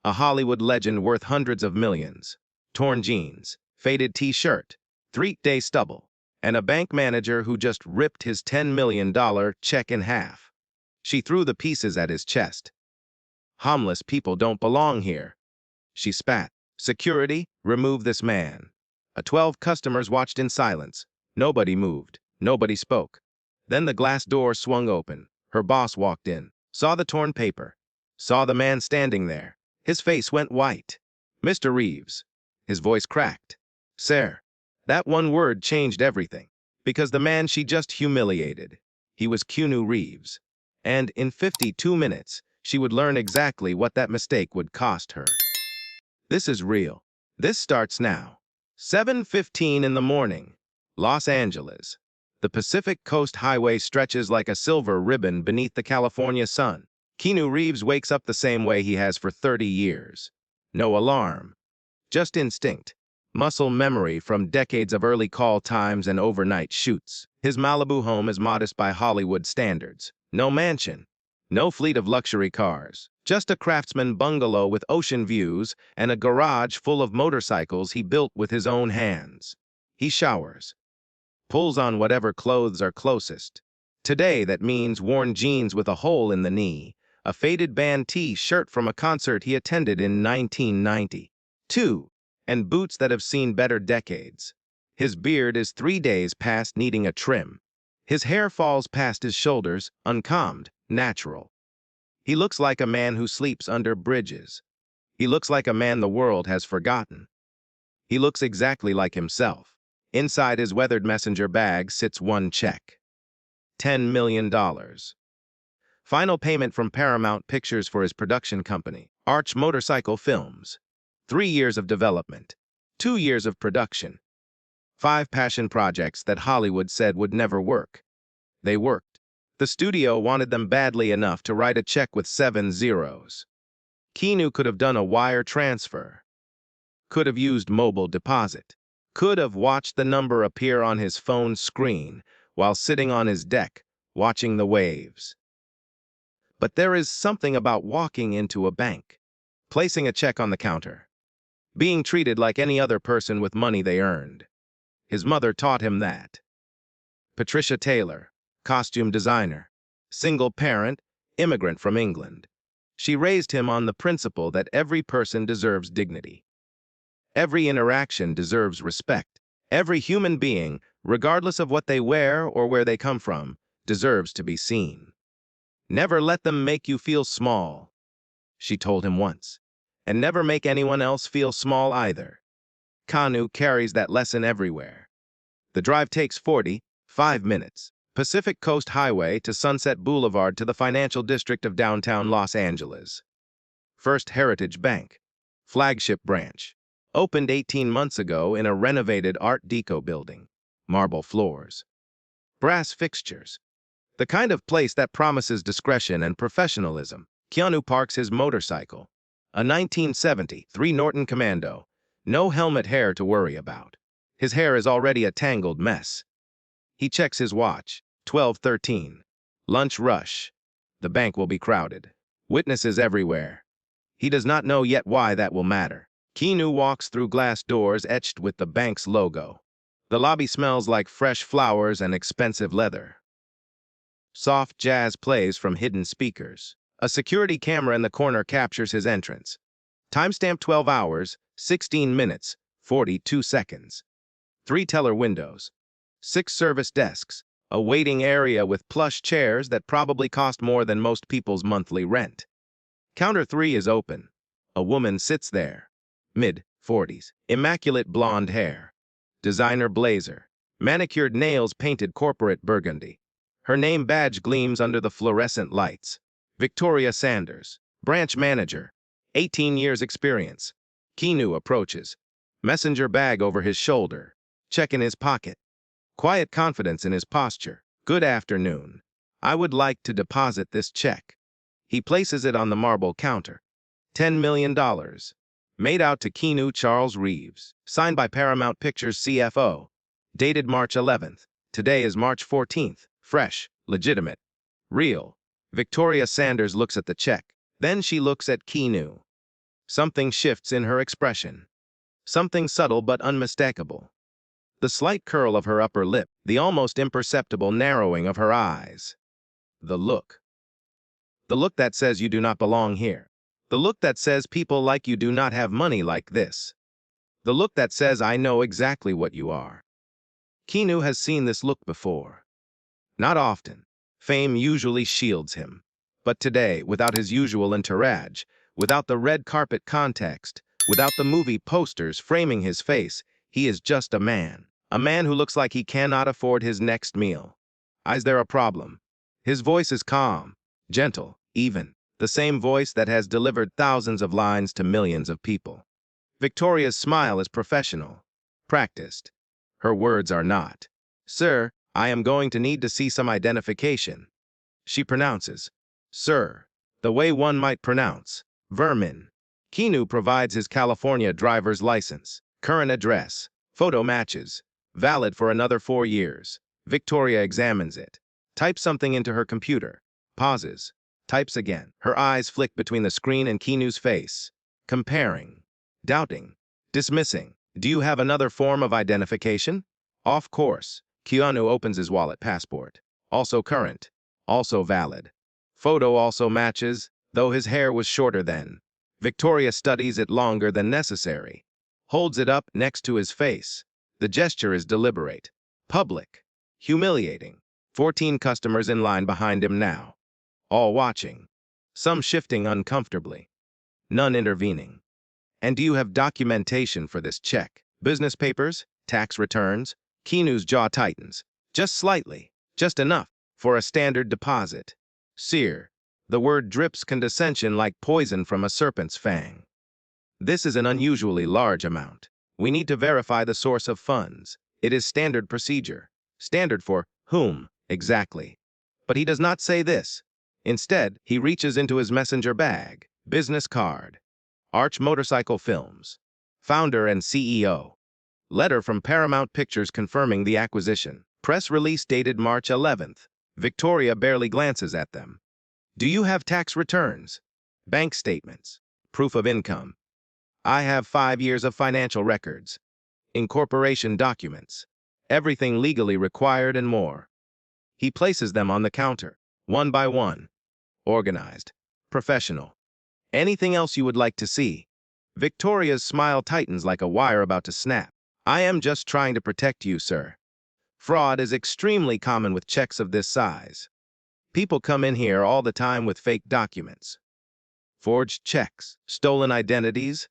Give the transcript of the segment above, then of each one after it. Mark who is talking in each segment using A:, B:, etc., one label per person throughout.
A: A Hollywood legend worth hundreds of millions. Torn jeans, faded t-shirt, 3-day stubble, and a bank manager who just ripped his $10 million check in half. She threw the pieces at his chest. "Homeless people don't belong here." She spat. "Security, remove this man." 12 customers watched in silence. Nobody moved. Nobody spoke. Then the glass door swung open. Her boss walked in, saw the torn paper, saw the man standing there. His face went white. "Mr. Reeves." His voice cracked. "Sir." That one word changed everything, because the man she just humiliated, he was Keanu Reeves. And in 52 minutes, she would learn exactly what that mistake would cost her. This is real. This starts now. 7:15 in the morning, Los Angeles. The Pacific Coast Highway stretches like a silver ribbon beneath the California sun. Keanu Reeves wakes up the same way he has for 30 years. No alarm. Just instinct. Muscle memory from decades of early call times and overnight shoots. His Malibu home is modest by Hollywood standards. No mansion. No fleet of luxury cars. Just a craftsman bungalow with ocean views and a garage full of motorcycles he built with his own hands. He showers. Pulls on whatever clothes are closest. Today that means worn jeans with a hole in the knee, a faded band T-shirt from a concert he attended in 1992, and boots that have seen better decades. His beard is 3 days past needing a trim. His hair falls past his shoulders, uncombed, natural. He looks like a man who sleeps under bridges. He looks like a man the world has forgotten. He looks exactly like himself. Inside his weathered messenger bag sits one check. $10 million. Final payment from Paramount Pictures for his production company, Arch Motorcycle Films. 3 years of development. 2 years of production. 5 passion projects that Hollywood said would never work. They worked. The studio wanted them badly enough to write a check with 7 zeros. Keanu could have done a wire transfer. Could have used mobile deposit. Could have watched the number appear on his phone screen while sitting on his deck, watching the waves. But there is something about walking into a bank, placing a check on the counter, being treated like any other person with money they earned. His mother taught him that. Patricia Taylor, costume designer, single parent, immigrant from England. She raised him on the principle that every person deserves dignity. Every interaction deserves respect. Every human being, regardless of what they wear or where they come from, deserves to be seen. Never let them make you feel small, she told him once, and never make anyone else feel small either. Keanu carries that lesson everywhere. The drive takes 45 minutes. Pacific Coast Highway to Sunset Boulevard to the financial district of downtown Los Angeles. First Heritage Bank, flagship branch, opened 18 months ago in a renovated Art Deco building. Marble floors. Brass fixtures. The kind of place that promises discretion and professionalism. Keanu parks his motorcycle. A 1973 Norton Commando. No helmet hair to worry about. His hair is already a tangled mess. He checks his watch. 12:13. Lunch rush. The bank will be crowded. Witnesses everywhere. He does not know yet why that will matter. Keanu walks through glass doors etched with the bank's logo. The lobby smells like fresh flowers and expensive leather. Soft jazz plays from hidden speakers. A security camera in the corner captures his entrance. Timestamp 12 hours, 16 minutes, 42 seconds. 3 teller windows. 6 service desks. A waiting area with plush chairs that probably cost more than most people's monthly rent. Counter 3 is open. A woman sits there. Mid-40s. Immaculate blonde hair. Designer blazer. Manicured nails painted corporate burgundy. Her name badge gleams under the fluorescent lights. Victoria Sanders. Branch manager. 18 years experience. Keanu approaches. Messenger bag over his shoulder. Check in his pocket. Quiet confidence in his posture. Good afternoon. I would like to deposit this check. He places it on the marble counter. $10 million. Made out to Keanu Charles Reeves. Signed by Paramount Pictures CFO. Dated March 11th. Today is March 14th. Fresh. Legitimate. Real. Victoria Sanders looks at the check. Then she looks at Keanu. Something shifts in her expression. Something subtle but unmistakable. The slight curl of her upper lip, the almost imperceptible narrowing of her eyes. The look. The look that says you do not belong here. The look that says people like you do not have money like this. The look that says I know exactly what you are. Keanu has seen this look before. Not often. Fame usually shields him. But today, without his usual entourage, without the red carpet context, without the movie posters framing his face, he is just a man. A man who looks like he cannot afford his next meal. Is there a problem? His voice is calm, gentle, even. The same voice that has delivered thousands of lines to millions of people. Victoria's smile is professional, practiced. Her words are not. Sir, I am going to need to see some identification. She pronounces, sir, the way one might pronounce, vermin. Keanu provides his California driver's license, current address, photo matches, valid for another 4 years. Victoria examines it, types something into her computer, pauses, types again. Her eyes flick between the screen and Keanu's face, comparing, doubting, dismissing. Do you have another form of identification? Of course. Keanu opens his wallet. Passport. Also current. Also valid. Photo also matches, though his hair was shorter then. Victoria studies it longer than necessary. Holds it up next to his face. The gesture is deliberate. Public. Humiliating. 14 customers in line behind him now. All watching. Some shifting uncomfortably. None intervening. And do you have documentation for this check? Business papers? Tax returns? Keanu's jaw tightens. Just slightly. Just enough. For a standard deposit. Sear. The word drips condescension like poison from a serpent's fang. This is an unusually large amount. We need to verify the source of funds. It is standard procedure. Standard for whom, exactly. But he does not say this. Instead, he reaches into his messenger bag. Business card. Arch Motorcycle Films. Founder and CEO. Letter from Paramount Pictures confirming the acquisition. Press release dated March 11th. Victoria barely glances at them. Do you have tax returns? Bank statements. Proof of income. I have 5 years of financial records. Incorporation documents. Everything legally required and more. He places them on the counter, one by one. Organized. Professional. Anything else you would like to see? Victoria's smile tightens like a wire about to snap. I am just trying to protect you, sir. Fraud is extremely common with checks of this size. People come in here all the time with fake documents. Forged checks, stolen identities.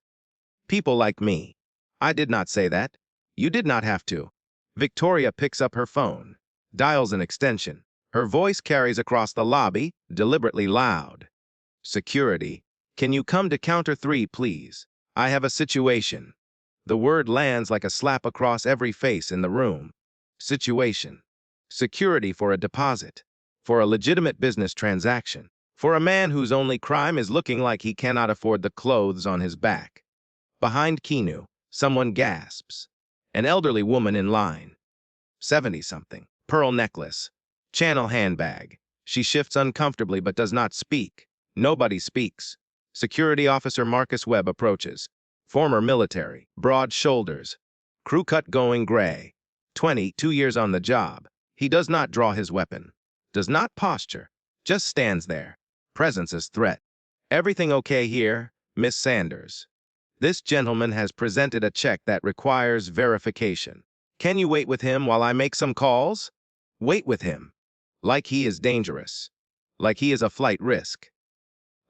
A: People like me. I did not say that. You did not have to. Victoria picks up her phone, dials an extension. Her voice carries across the lobby, deliberately loud. Security. Can you come to counter 3, please? I have a situation. The word lands like a slap across every face in the room. Situation. Security for a deposit. For a legitimate business transaction. For a man whose only crime is looking like he cannot afford the clothes on his back. Behind Keanu, someone gasps. An elderly woman in line. 70-something. Pearl necklace. Channel handbag. She shifts uncomfortably but does not speak. Nobody speaks. Security officer Marcus Webb approaches. Former military. Broad shoulders. Crew cut going gray. 22 years on the job. He does not draw his weapon. Does not posture. Just stands there. Presence as threat. Everything okay here, Miss Sanders? This gentleman has presented a check that requires verification. Can you wait with him while I make some calls? Wait with him. Like he is dangerous. Like he is a flight risk.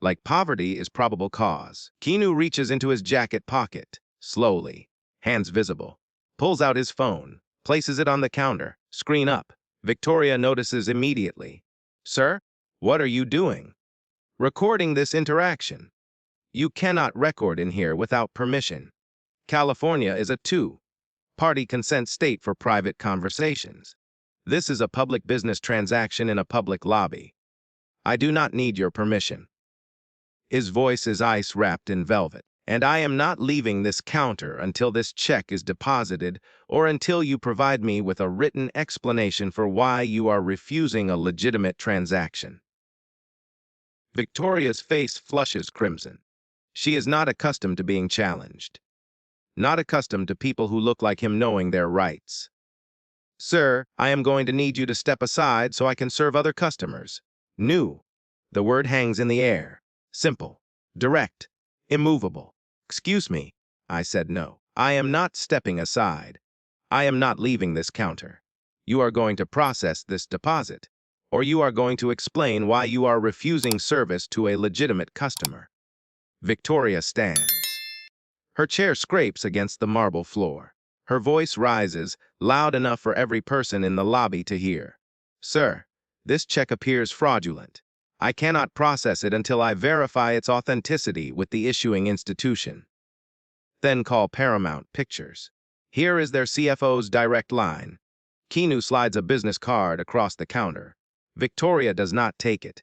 A: Like poverty is probable cause. Keanu reaches into his jacket pocket, slowly, hands visible. Pulls out his phone, places it on the counter, screen up. Victoria notices immediately. Sir, what are you doing? Recording this interaction. You cannot record in here without permission. California is a two-party consent state for private conversations. This is a public business transaction in a public lobby. I do not need your permission. His voice is ice wrapped in velvet. And I am not leaving this counter until this check is deposited or until you provide me with a written explanation for why you are refusing a legitimate transaction. Victoria's face flushes crimson. She is not accustomed to being challenged. Not accustomed to people who look like him knowing their rights. Sir, I am going to need you to step aside so I can serve other customers. New. The word hangs in the air. Simple. Direct. Immovable. Excuse me. I said no. I am not stepping aside. I am not leaving this counter. You are going to process this deposit, or you are going to explain why you are refusing service to a legitimate customer. Victoria stands. Her chair scrapes against the marble floor. Her voice rises, loud enough for every person in the lobby to hear. Sir, this check appears fraudulent. I cannot process it until I verify its authenticity with the issuing institution. Then call Paramount Pictures. Here is their CFO's direct line. Keanu slides a business card across the counter. Victoria does not take it.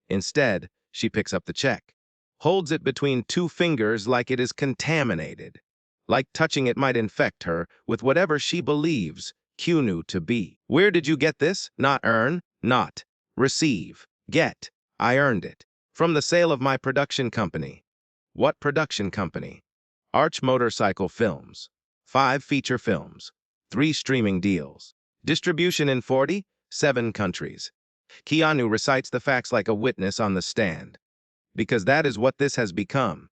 A: Instead, she picks up the check, holds it between two fingers like it is contaminated, like touching it might infect her with whatever she believes Keanu to be. Where did you get this? Not earn, not receive. Get. I earned it. From the sale of my production company. What production company? Arch Motorcycle Films. 5 feature films. 3 streaming deals. Distribution in 47 countries. Keanu recites the facts like a witness on the stand. Because that is what this has become.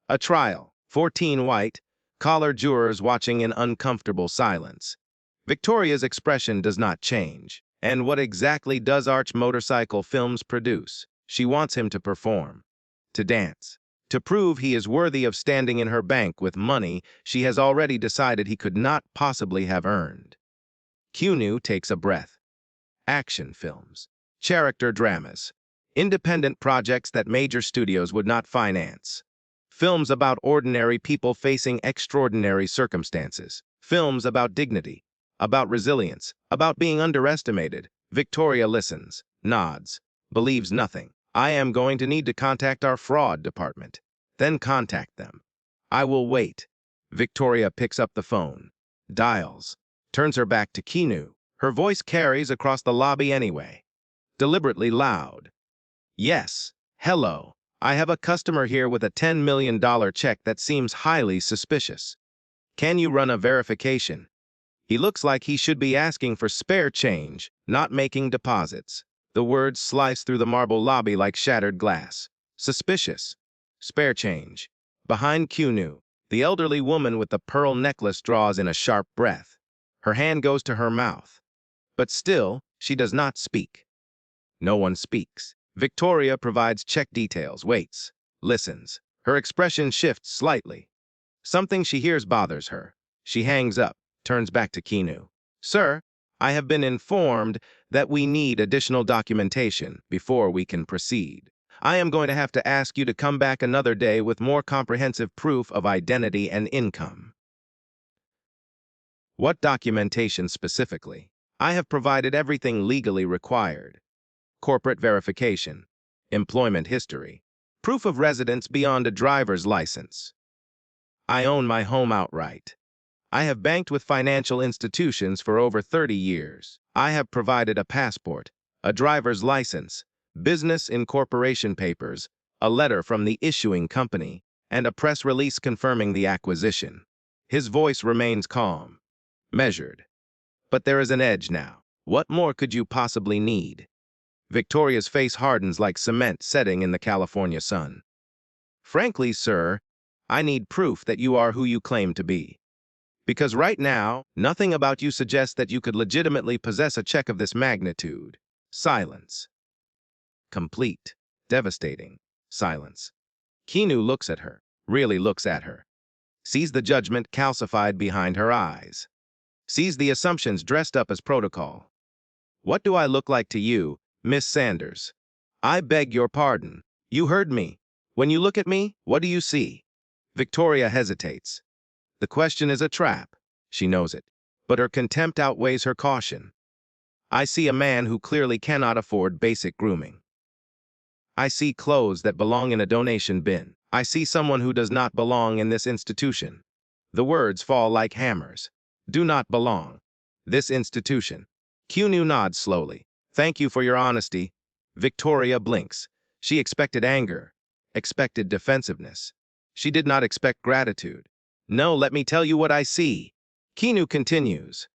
A: A trial. 14 white, collar jurors watching in uncomfortable silence. Victoria's expression does not change. And what exactly does Arch Motorcycle Films produce? She wants him to perform. To dance. To prove he is worthy of standing in her bank with money she has already decided he could not possibly have earned. Keanu takes a breath. Action films. Character dramas. Independent projects that major studios would not finance. Films about ordinary people facing extraordinary circumstances. Films about dignity, about resilience, about being underestimated. Victoria listens, nods, believes nothing. I am going to need to contact our fraud department. Then contact them. I will wait. Victoria picks up the phone, dials, turns her back to Keanu. Her voice carries across the lobby anyway. Deliberately loud. Yes, hello. I have a customer here with a $10 million check that seems highly suspicious. Can you run a verification? He looks like he should be asking for spare change, not making deposits. The words slice through the marble lobby like shattered glass. Suspicious. Spare change. Behind Keanu, the elderly woman with the pearl necklace draws in a sharp breath. Her hand goes to her mouth. But still, she does not speak. No one speaks. Victoria provides check details, waits, listens. Her expression shifts slightly. Something she hears bothers her. She hangs up, turns back to Keanu. Sir, I have been informed that we need additional documentation before we can proceed. I am going to have to ask you to come back another day with more comprehensive proof of identity and income. What documentation specifically? I have provided everything legally required. Corporate verification, employment history, proof of residence beyond a driver's license. I own my home outright. I have banked with financial institutions for over 30 years. I have provided a passport, a driver's license, business incorporation papers, a letter from the issuing company, and a press release confirming the acquisition. His voice remains calm, measured. But there is an edge now. What more could you possibly need? Victoria's face hardens like cement setting in the California sun. Frankly, sir, I need proof that you are who you claim to be. Because right now, nothing about you suggests that you could legitimately possess a check of this magnitude. Silence. Complete. Devastating. Silence. Keanu looks at her, really looks at her. Sees the judgment calcified behind her eyes. Sees the assumptions dressed up as protocol. What do I look like to you, Miss Sanders? I beg your pardon. You heard me. When you look at me, what do you see? Victoria hesitates. The question is a trap. She knows it. But her contempt outweighs her caution. I see a man who clearly cannot afford basic grooming. I see clothes that belong in a donation bin. I see someone who does not belong in this institution. The words fall like hammers. Do not belong. This institution. Keanu nods slowly. Thank you for your honesty. Victoria blinks. She expected anger, expected defensiveness. She did not expect gratitude. No, let me tell you what I see. Keanu continues.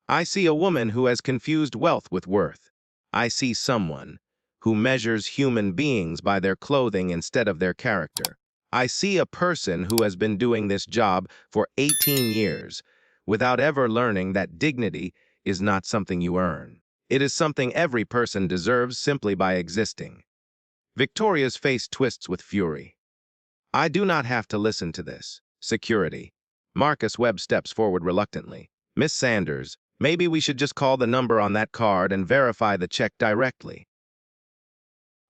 A: I see a woman who has confused wealth with worth. I see someone who measures human beings by their clothing instead of their character. I see a person who has been doing this job for 18 years without ever learning that dignity is not something you earn. It is something every person deserves simply by existing. Victoria's face twists with fury. I do not have to listen to this. Security. Marcus Webb steps forward reluctantly. Miss Sanders, maybe we should just call the number on that card and verify the check directly.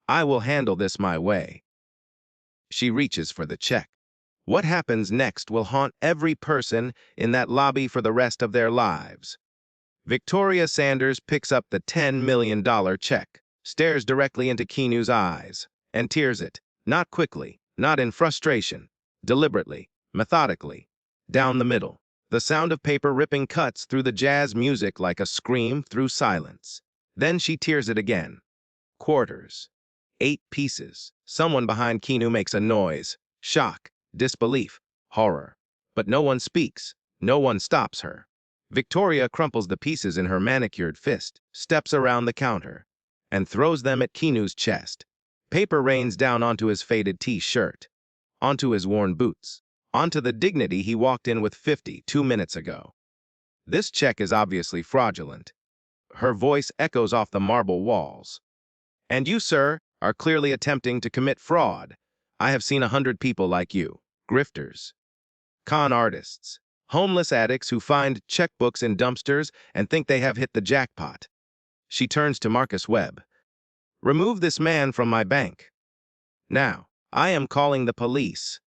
A: I will handle this my way. She reaches for the check. What happens next will haunt every person in that lobby for the rest of their lives. Victoria Sanders picks up the $10 million check, stares directly into Keanu's eyes, and tears it, not quickly, not in frustration, deliberately, methodically, down the middle. The sound of paper ripping cuts through the jazz music like a scream through silence. Then she tears it again. Quarters. 8 pieces. Someone behind Keanu makes a noise. Shock, disbelief, horror. But no one speaks. No one stops her. Victoria crumples the pieces in her manicured fist, steps around the counter, and throws them at Keanu's chest. Paper rains down onto his faded T-shirt, onto his worn boots, onto the dignity he walked in with 52 minutes ago. This check is obviously fraudulent. Her voice echoes off the marble walls. And you, sir, are clearly attempting to commit fraud. I have seen 100 people like you, grifters, con artists, homeless addicts who find checkbooks in dumpsters and think they have hit the jackpot. She turns to Marcus Webb. Remove this man from my bank. Now, I am calling the police.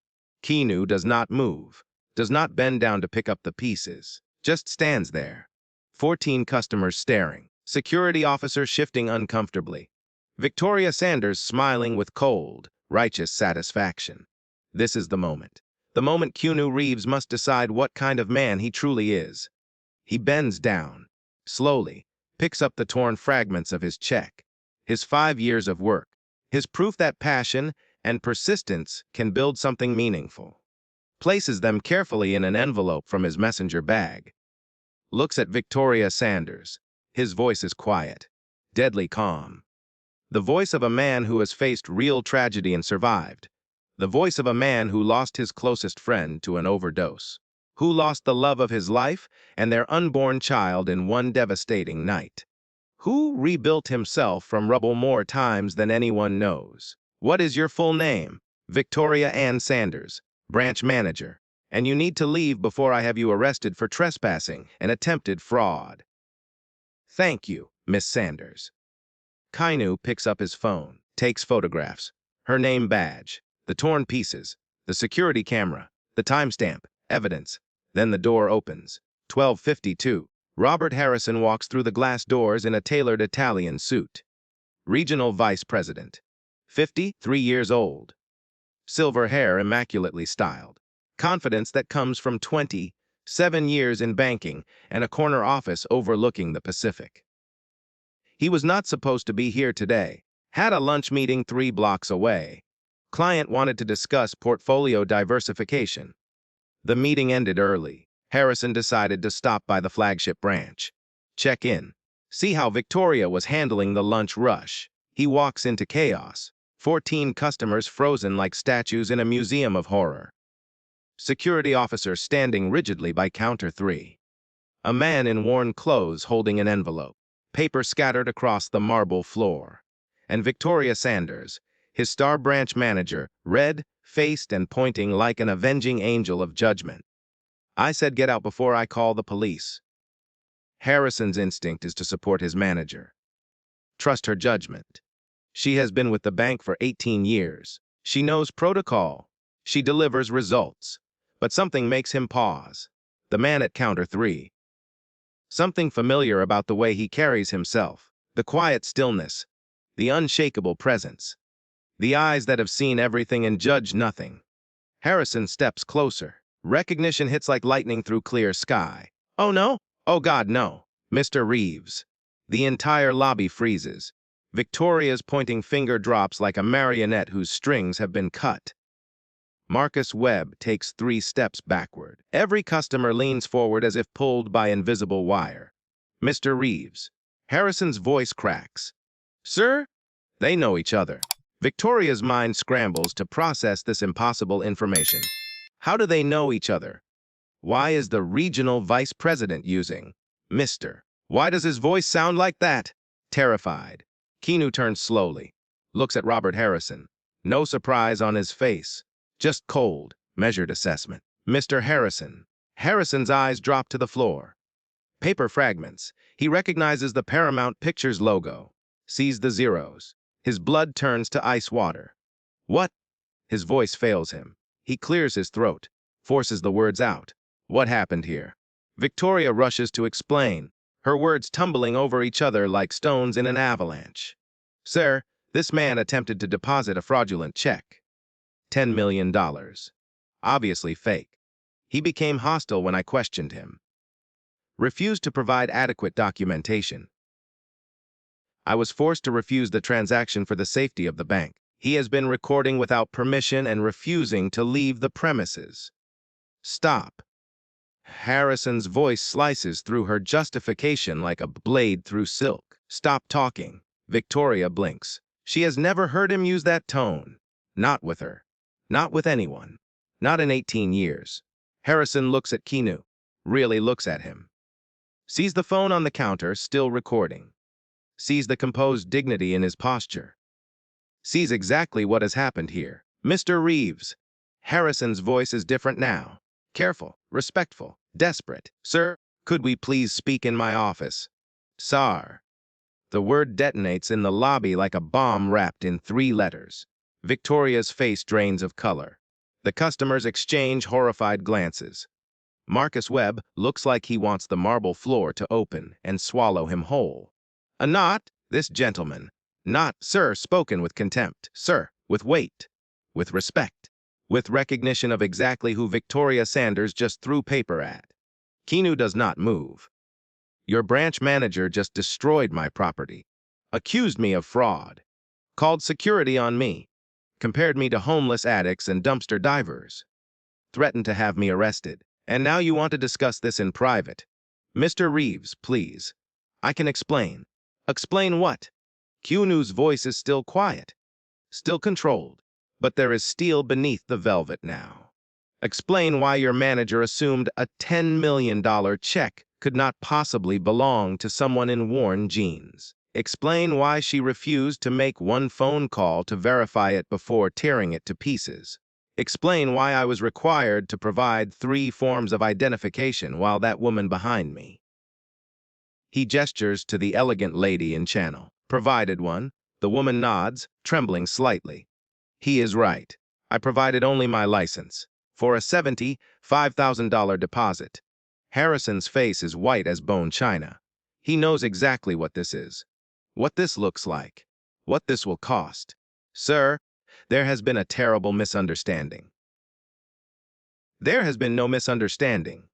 A: Keanu does not move, does not bend down to pick up the pieces, just stands there. 14 customers staring, security officer shifting uncomfortably. Victoria Sanders smiling with cold, righteous satisfaction. This is the moment. The moment Keanu Reeves must decide what kind of man he truly is. He bends down, slowly, picks up the torn fragments of his check, his 5 years of work, his proof that passion and persistence can build something meaningful. Places them carefully in an envelope from his messenger bag. Looks at Victoria Sanders. His voice is quiet, deadly calm. The voice of a man who has faced real tragedy and survived. The voice of a man who lost his closest friend to an overdose. Who lost the love of his life and their unborn child in one devastating night. Who rebuilt himself from rubble more times than anyone knows. What is your full name? Victoria Ann Sanders, branch manager. And you need to leave before I have you arrested for trespassing and attempted fraud. Thank you, Miss Sanders. Keanu picks up his phone, takes photographs, her name badge, the torn pieces, the security camera, the timestamp, evidence. Then the door opens. 12:52. Robert Harrison walks through the glass doors in a tailored Italian suit. Regional Vice President. 53 years old. Silver hair immaculately styled. Confidence that comes from 27 years in banking and a corner office overlooking the Pacific. He was not supposed to be here today. Had a lunch meeting 3 blocks away. Client wanted to discuss portfolio diversification. The meeting ended early. Harrison decided to stop by the flagship branch. Check in. See how Victoria was handling the lunch rush. He walks into chaos. 14 customers frozen like statues in a museum of horror. Security officer standing rigidly by counter 3. A man in worn clothes holding an envelope. Paper scattered across the marble floor. And Victoria Sanders, his star branch manager, red-faced and pointing like an avenging angel of judgment. I said get out before I call the police. Harrison's instinct is to support his manager. Trust her judgment. She has been with the bank for 18 years. She knows protocol. She delivers results. But something makes him pause. The man at counter 3. Something familiar about the way he carries himself. The quiet stillness. The unshakable presence. The eyes that have seen everything and judge nothing. Harrison steps closer. Recognition hits like lightning through clear sky. Oh no? Oh God, no. Mr. Reeves. The entire lobby freezes. Victoria's pointing finger drops like a marionette whose strings have been cut. Marcus Webb takes 3 steps backward. Every customer leans forward as if pulled by invisible wire. Mr. Reeves. Harrison's voice cracks. Sir? They know each other. Victoria's mind scrambles to process this impossible information. How do they know each other? Why is the regional vice president using Mr.? Why does his voice sound like that? Terrified, Keanu turns slowly, looks at Robert Harrison. No surprise on his face, just cold, measured assessment. Mr. Harrison. Harrison's eyes drop to the floor. Paper fragments. He recognizes the Paramount Pictures logo, sees the zeros. His blood turns to ice water. What? His voice fails him. He clears his throat, forces the words out. What happened here? Victoria rushes to explain, her words tumbling over each other like stones in an avalanche. Sir, this man attempted to deposit a fraudulent check. $10 million. Obviously fake. He became hostile when I questioned him. Refused to provide adequate documentation. I was forced to refuse the transaction for the safety of the bank. He has been recording without permission and refusing to leave the premises. Stop. Harrison's voice slices through her justification like a blade through silk. Stop talking. Victoria blinks. She has never heard him use that tone. Not with her. Not with anyone. Not in 18 years. Harrison looks at Keanu. Really looks at him. Sees the phone on the counter, still recording. Sees the composed dignity in his posture. Sees exactly what has happened here. Mr. Reeves. Harrison's voice is different now. Careful, respectful, desperate. Sir, could we please speak in my office? Sir. The word detonates in the lobby like a bomb wrapped in 3 letters. Victoria's face drains of color. The customers exchange horrified glances. Marcus Webb looks like he wants the marble floor to open and swallow him whole. Not this gentleman. Not, sir, spoken with contempt. Sir, with weight, with respect, with recognition of exactly who Victoria Sanders just threw paper at. Keanu does not move. Your branch manager just destroyed my property, accused me of fraud, called security on me, compared me to homeless addicts and dumpster divers, threatened to have me arrested, and now you want to discuss this in private. Mr. Reeves, please. I can explain. Explain what? Keanu's voice is still quiet, still controlled, but there is steel beneath the velvet now. Explain why your manager assumed a $10 million check could not possibly belong to someone in worn jeans. Explain why she refused to make one phone call to verify it before tearing it to pieces. Explain why I was required to provide 3 forms of identification while that woman behind me. He gestures to the elegant lady in channel. Provided one. The woman nods, trembling slightly. He is right. I provided only my license. For a $75,000 deposit. Harrison's face is white as bone china. He knows exactly what this is. What this looks like. What this will cost. Sir, there has been a terrible misunderstanding. There has been no misunderstanding.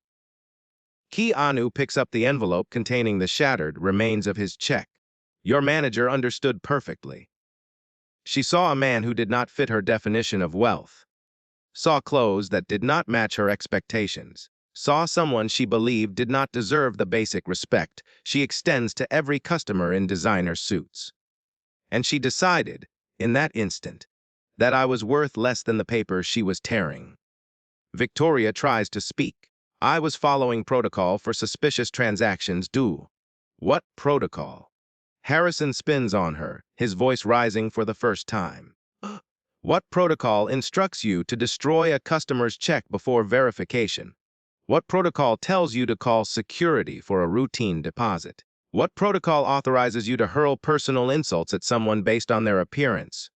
A: Keanu picks up the envelope containing the shattered remains of his check. Your manager understood perfectly. She saw a man who did not fit her definition of wealth. Saw clothes that did not match her expectations. Saw someone she believed did not deserve the basic respect she extends to every customer in designer suits. And she decided, in that instant, that I was worth less than the paper she was tearing. Victoria tries to speak. I was following protocol for suspicious transactions due. What protocol? Harrison spins on her, his voice rising for the first time. What protocol instructs you to destroy a customer's check before verification? What protocol tells you to call security for a routine deposit? What protocol authorizes you to hurl personal insults at someone based on their appearance?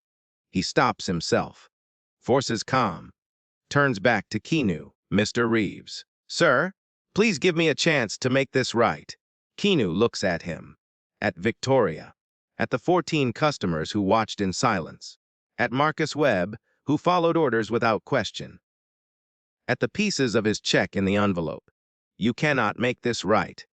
A: He stops himself, forces calm, turns back to Keanu. Mr. Reeves. Sir, please give me a chance to make this right. Keanu looks at him, at Victoria, at the 14 customers who watched in silence, at Marcus Webb, who followed orders without question, at the pieces of his check in the envelope. You cannot make this right.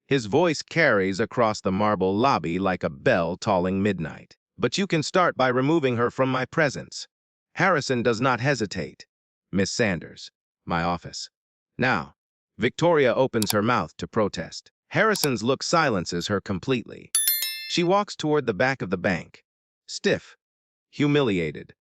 A: His voice carries across the marble lobby like a bell tolling midnight. But you can start by removing her from my presence. Harrison does not hesitate. Miss Sanders, my office. Now, Victoria opens her mouth to protest. Harrison's look silences her completely. She walks toward the back of the bank, stiff, humiliated,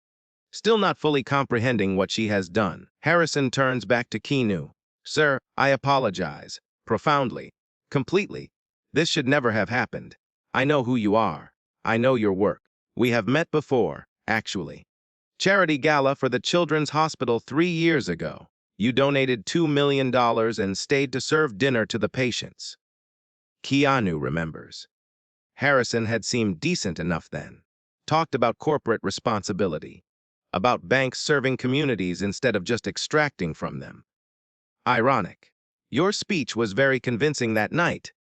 A: still not fully comprehending what she has done. Harrison turns back to Keanu. Sir, I apologize. Profoundly. Completely. This should never have happened. I know who you are. I know your work. We have met before, actually. Charity gala for the Children's Hospital 3 years ago. You donated $2 million and stayed to serve dinner to the patients. Keanu remembers. Harrison had seemed decent enough then. Talked about corporate responsibility. About banks serving communities instead of just extracting from them. Ironic. Your speech was very convincing that night,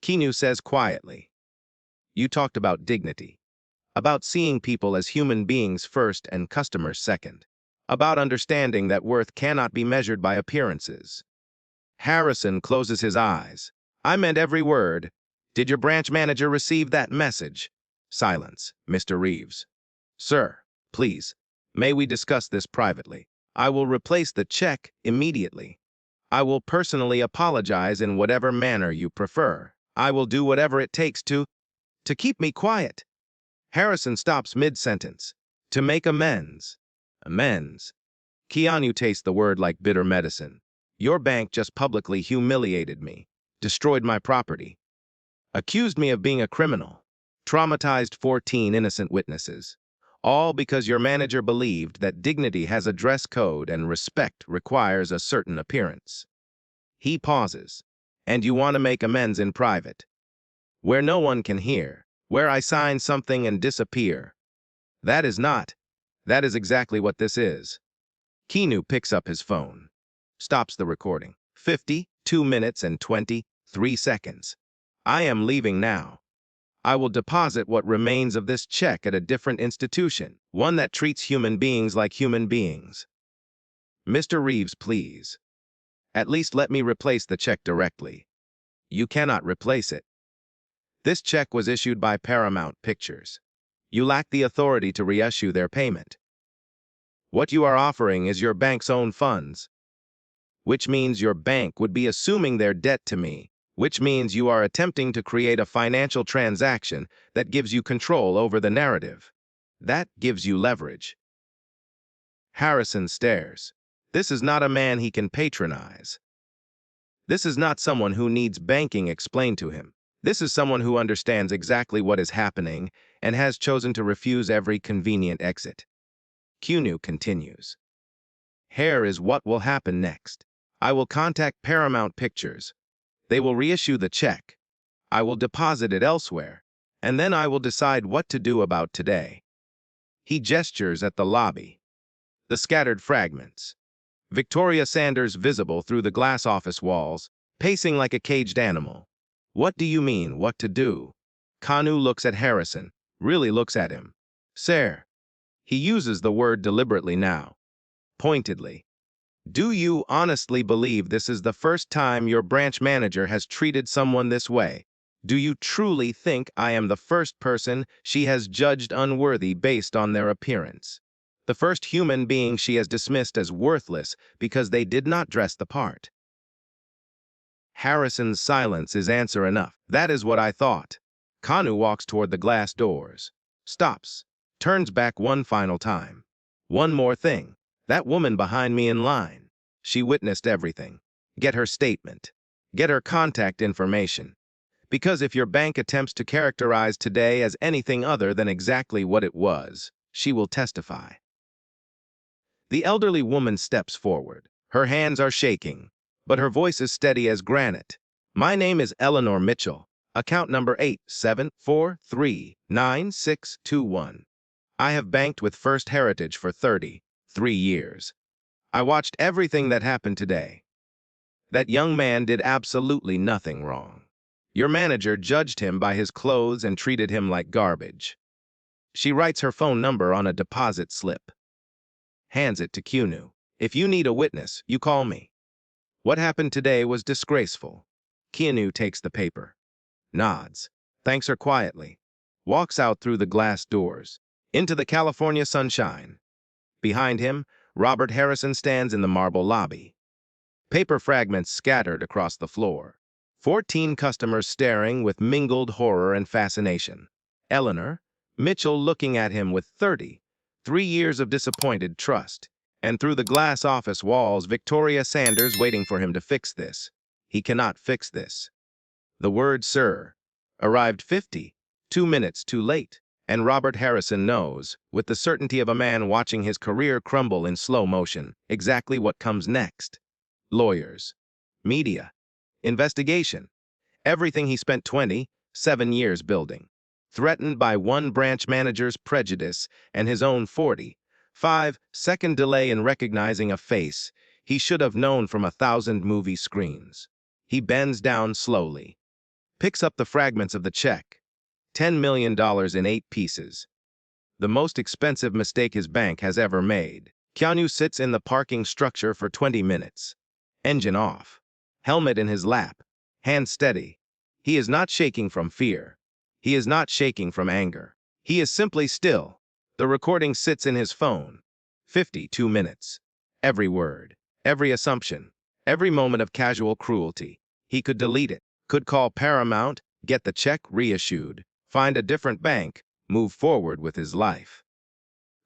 A: Keanu says quietly. You talked about dignity. About seeing people as human beings first and customers second. About understanding that worth cannot be measured by appearances. Harrison closes his eyes. I meant every word. Did your branch manager receive that message? Silence, Mr. Reeves. Sir, please, may we discuss this privately? I will replace the check immediately. I will personally apologize in whatever manner you prefer. I will do whatever it takes to keep me quiet. Harrison stops mid-sentence. To make amends. Amends. Keanu tastes the word like bitter medicine. Your bank just publicly humiliated me, destroyed my property, accused me of being a criminal, traumatized 14 innocent witnesses, all because your manager believed that dignity has a dress code and respect requires a certain appearance. He pauses. And you want to make amends in private, where no one can hear, where I sign something and disappear. That is exactly what this is. Keanu picks up his phone, stops the recording. 52 minutes and 23 seconds. I am leaving now. I will deposit what remains of this check at a different institution, one that treats human beings like human beings. Mr. Reeves, please. At least let me replace the check directly. You cannot replace it. This check was issued by Paramount Pictures. You lack the authority to reissue their payment. What you are offering is your bank's own funds, which means your bank would be assuming their debt to me, which means you are attempting to create a financial transaction that gives you control over the narrative. That gives you leverage. Harrison stares. This is not a man he can patronize. This is not someone who needs banking explained to him. This is someone who understands exactly what is happening and has chosen to refuse every convenient exit. Keanu continues. Here is what will happen next. I will contact Paramount Pictures. They will reissue the check. I will deposit it elsewhere, and then I will decide what to do about today. He gestures at the lobby. The scattered fragments. Victoria Sanders visible through the glass office walls, pacing like a caged animal. What do you mean, what to do? Keanu looks at Harrison, really looks at him. Sir. He uses the word deliberately now, pointedly. Do you honestly believe this is the first time your branch manager has treated someone this way? Do you truly think I am the first person she has judged unworthy based on their appearance? The first human being she has dismissed as worthless because they did not dress the part? Harrison's silence is answer enough. That is what I thought. Keanu walks toward the glass doors, stops, turns back one final time. One more thing. That woman behind me in line. She witnessed everything. Get her statement. Get her contact information. Because if your bank attempts to characterize today as anything other than exactly what it was, she will testify. The elderly woman steps forward. Her hands are shaking, but her voice is steady as granite. My name is Eleanor Mitchell, account number 87439621. I have banked with First Heritage for 33 years. I watched everything that happened today. That young man did absolutely nothing wrong. Your manager judged him by his clothes and treated him like garbage. She writes her phone number on a deposit slip. Hands it to Keanu. If you need a witness, you call me. What happened today was disgraceful. Keanu takes the paper, nods, thanks her quietly, walks out through the glass doors, into the California sunshine. Behind him, Robert Harrison stands in the marble lobby. Paper fragments scattered across the floor. 14 customers staring with mingled horror and fascination. Eleanor, Mitchell looking at him with 3 years of disappointed trust. And through the glass office walls, Victoria Sanders waiting for him to fix this. He cannot fix this. The word "sir" arrived 52 minutes too late, and Robert Harrison knows, with the certainty of a man watching his career crumble in slow motion, exactly what comes next. Lawyers, media, investigation, everything he spent 27 years building. Threatened by one branch manager's prejudice and his own 45-second delay in recognizing a face he should have known from 1,000 movie screens. He bends down slowly, picks up the fragments of the check. $10 million in 8 pieces. The most expensive mistake his bank has ever made. Keanu sits in the parking structure for 20 minutes. Engine off. Helmet in his lap. Hand steady. He is not shaking from fear. He is not shaking from anger. He is simply still. The recording sits in his phone. 52 minutes. Every word. Every assumption. Every moment of casual cruelty. He could delete it. Could call Paramount, get the check reissued, find a different bank, move forward with his life.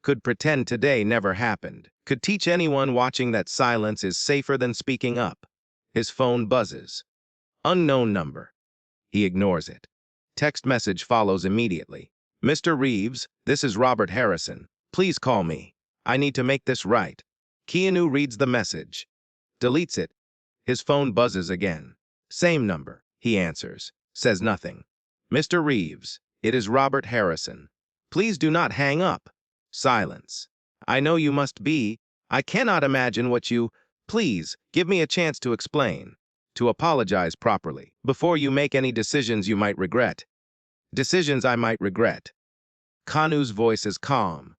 A: Could pretend today never happened. Could teach anyone watching that silence is safer than speaking up. His phone buzzes. Unknown number. He ignores it. Text message follows immediately. Mr. Reeves, this is Robert Harrison. Please call me. I need to make this right. Keanu reads the message. Deletes it. His phone buzzes again. Same number. He answers. Says nothing. Mr. Reeves, it is Robert Harrison. Please do not hang up. Silence. I know you must be. I cannot imagine what you... Please, give me a chance to explain. To apologize properly. Before you make any decisions you might regret. Decisions I might regret. Kanu's voice is calm.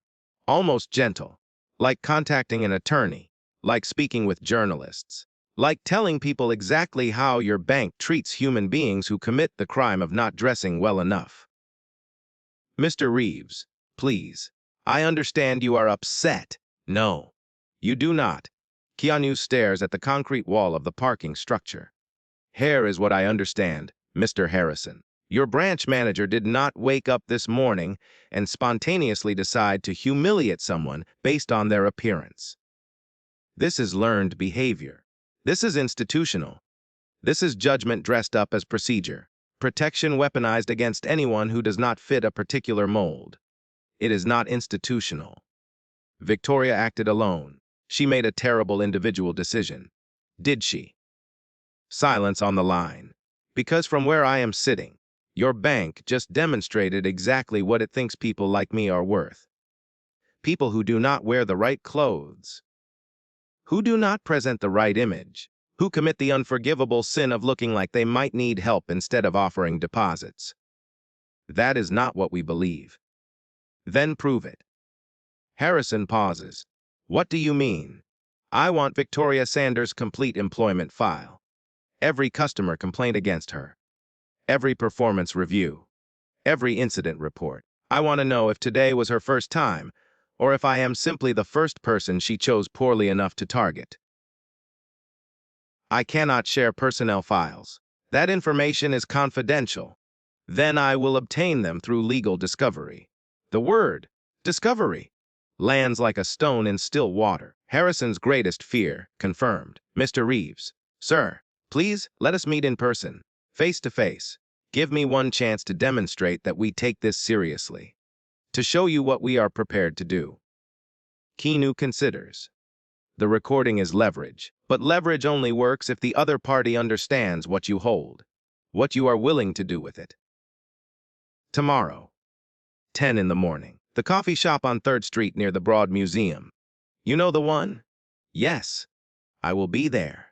A: Almost gentle. Like contacting an attorney. Like speaking with journalists. Like telling people exactly how your bank treats human beings who commit the crime of not dressing well enough. Mr. Reeves, please. I understand you are upset. No, you do not. Keanu stares at the concrete wall of the parking structure. Here is what I understand, Mr. Harrison. Your branch manager did not wake up this morning and spontaneously decide to humiliate someone based on their appearance. This is learned behavior. This is institutional. This is judgment dressed up as procedure. Protection weaponized against anyone who does not fit a particular mold. It is not institutional. Victoria acted alone. She made a terrible individual decision. Did she? Silence on the line. Because from where I am sitting, your bank just demonstrated exactly what it thinks people like me are worth. People who do not wear the right clothes, who do not present the right image, who commit the unforgivable sin of looking like they might need help instead of offering deposits. That is not what we believe. Then prove it. Harrison pauses. What do you mean? I want Victoria Sanders' complete employment file. Every customer complaint against her. Every performance review. Every incident report. I want to know if today was her first time, or if I am simply the first person she chose poorly enough to target. I cannot share personnel files. That information is confidential. Then I will obtain them through legal discovery. The word, discovery, lands like a stone in still water. Harrison's greatest fear, confirmed. Mr. Reeves, sir, please let us meet in person, face to face. Give me one chance to demonstrate that we take this seriously. To show you what we are prepared to do. Keanu considers. The recording is leverage, but leverage only works if the other party understands what you hold, what you are willing to do with it. Tomorrow, 10 in the morning, the coffee shop on 3rd Street near the Broad Museum. You know the one? Yes, I will be there.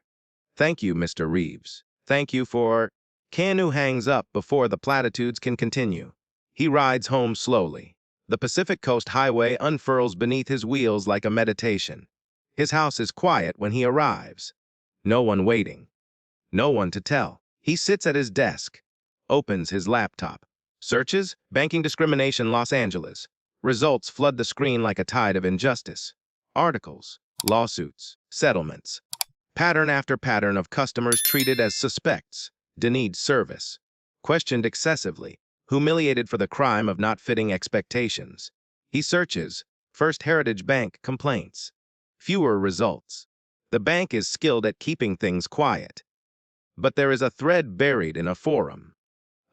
A: Thank you, Mr. Reeves. Thank you for... Keanu hangs up before the platitudes can continue. He rides home slowly. The Pacific Coast Highway unfurls beneath his wheels like a meditation. His house is quiet when he arrives. No one waiting. No one to tell. He sits at his desk, opens his laptop. Searches, banking discrimination, Los Angeles. Results flood the screen like a tide of injustice. Articles, lawsuits, settlements. Pattern after pattern of customers treated as suspects, denied service, questioned excessively, humiliated for the crime of not fitting expectations. He searches. First Heritage Bank complaints. Fewer results. The bank is skilled at keeping things quiet. But there is a thread buried in a forum.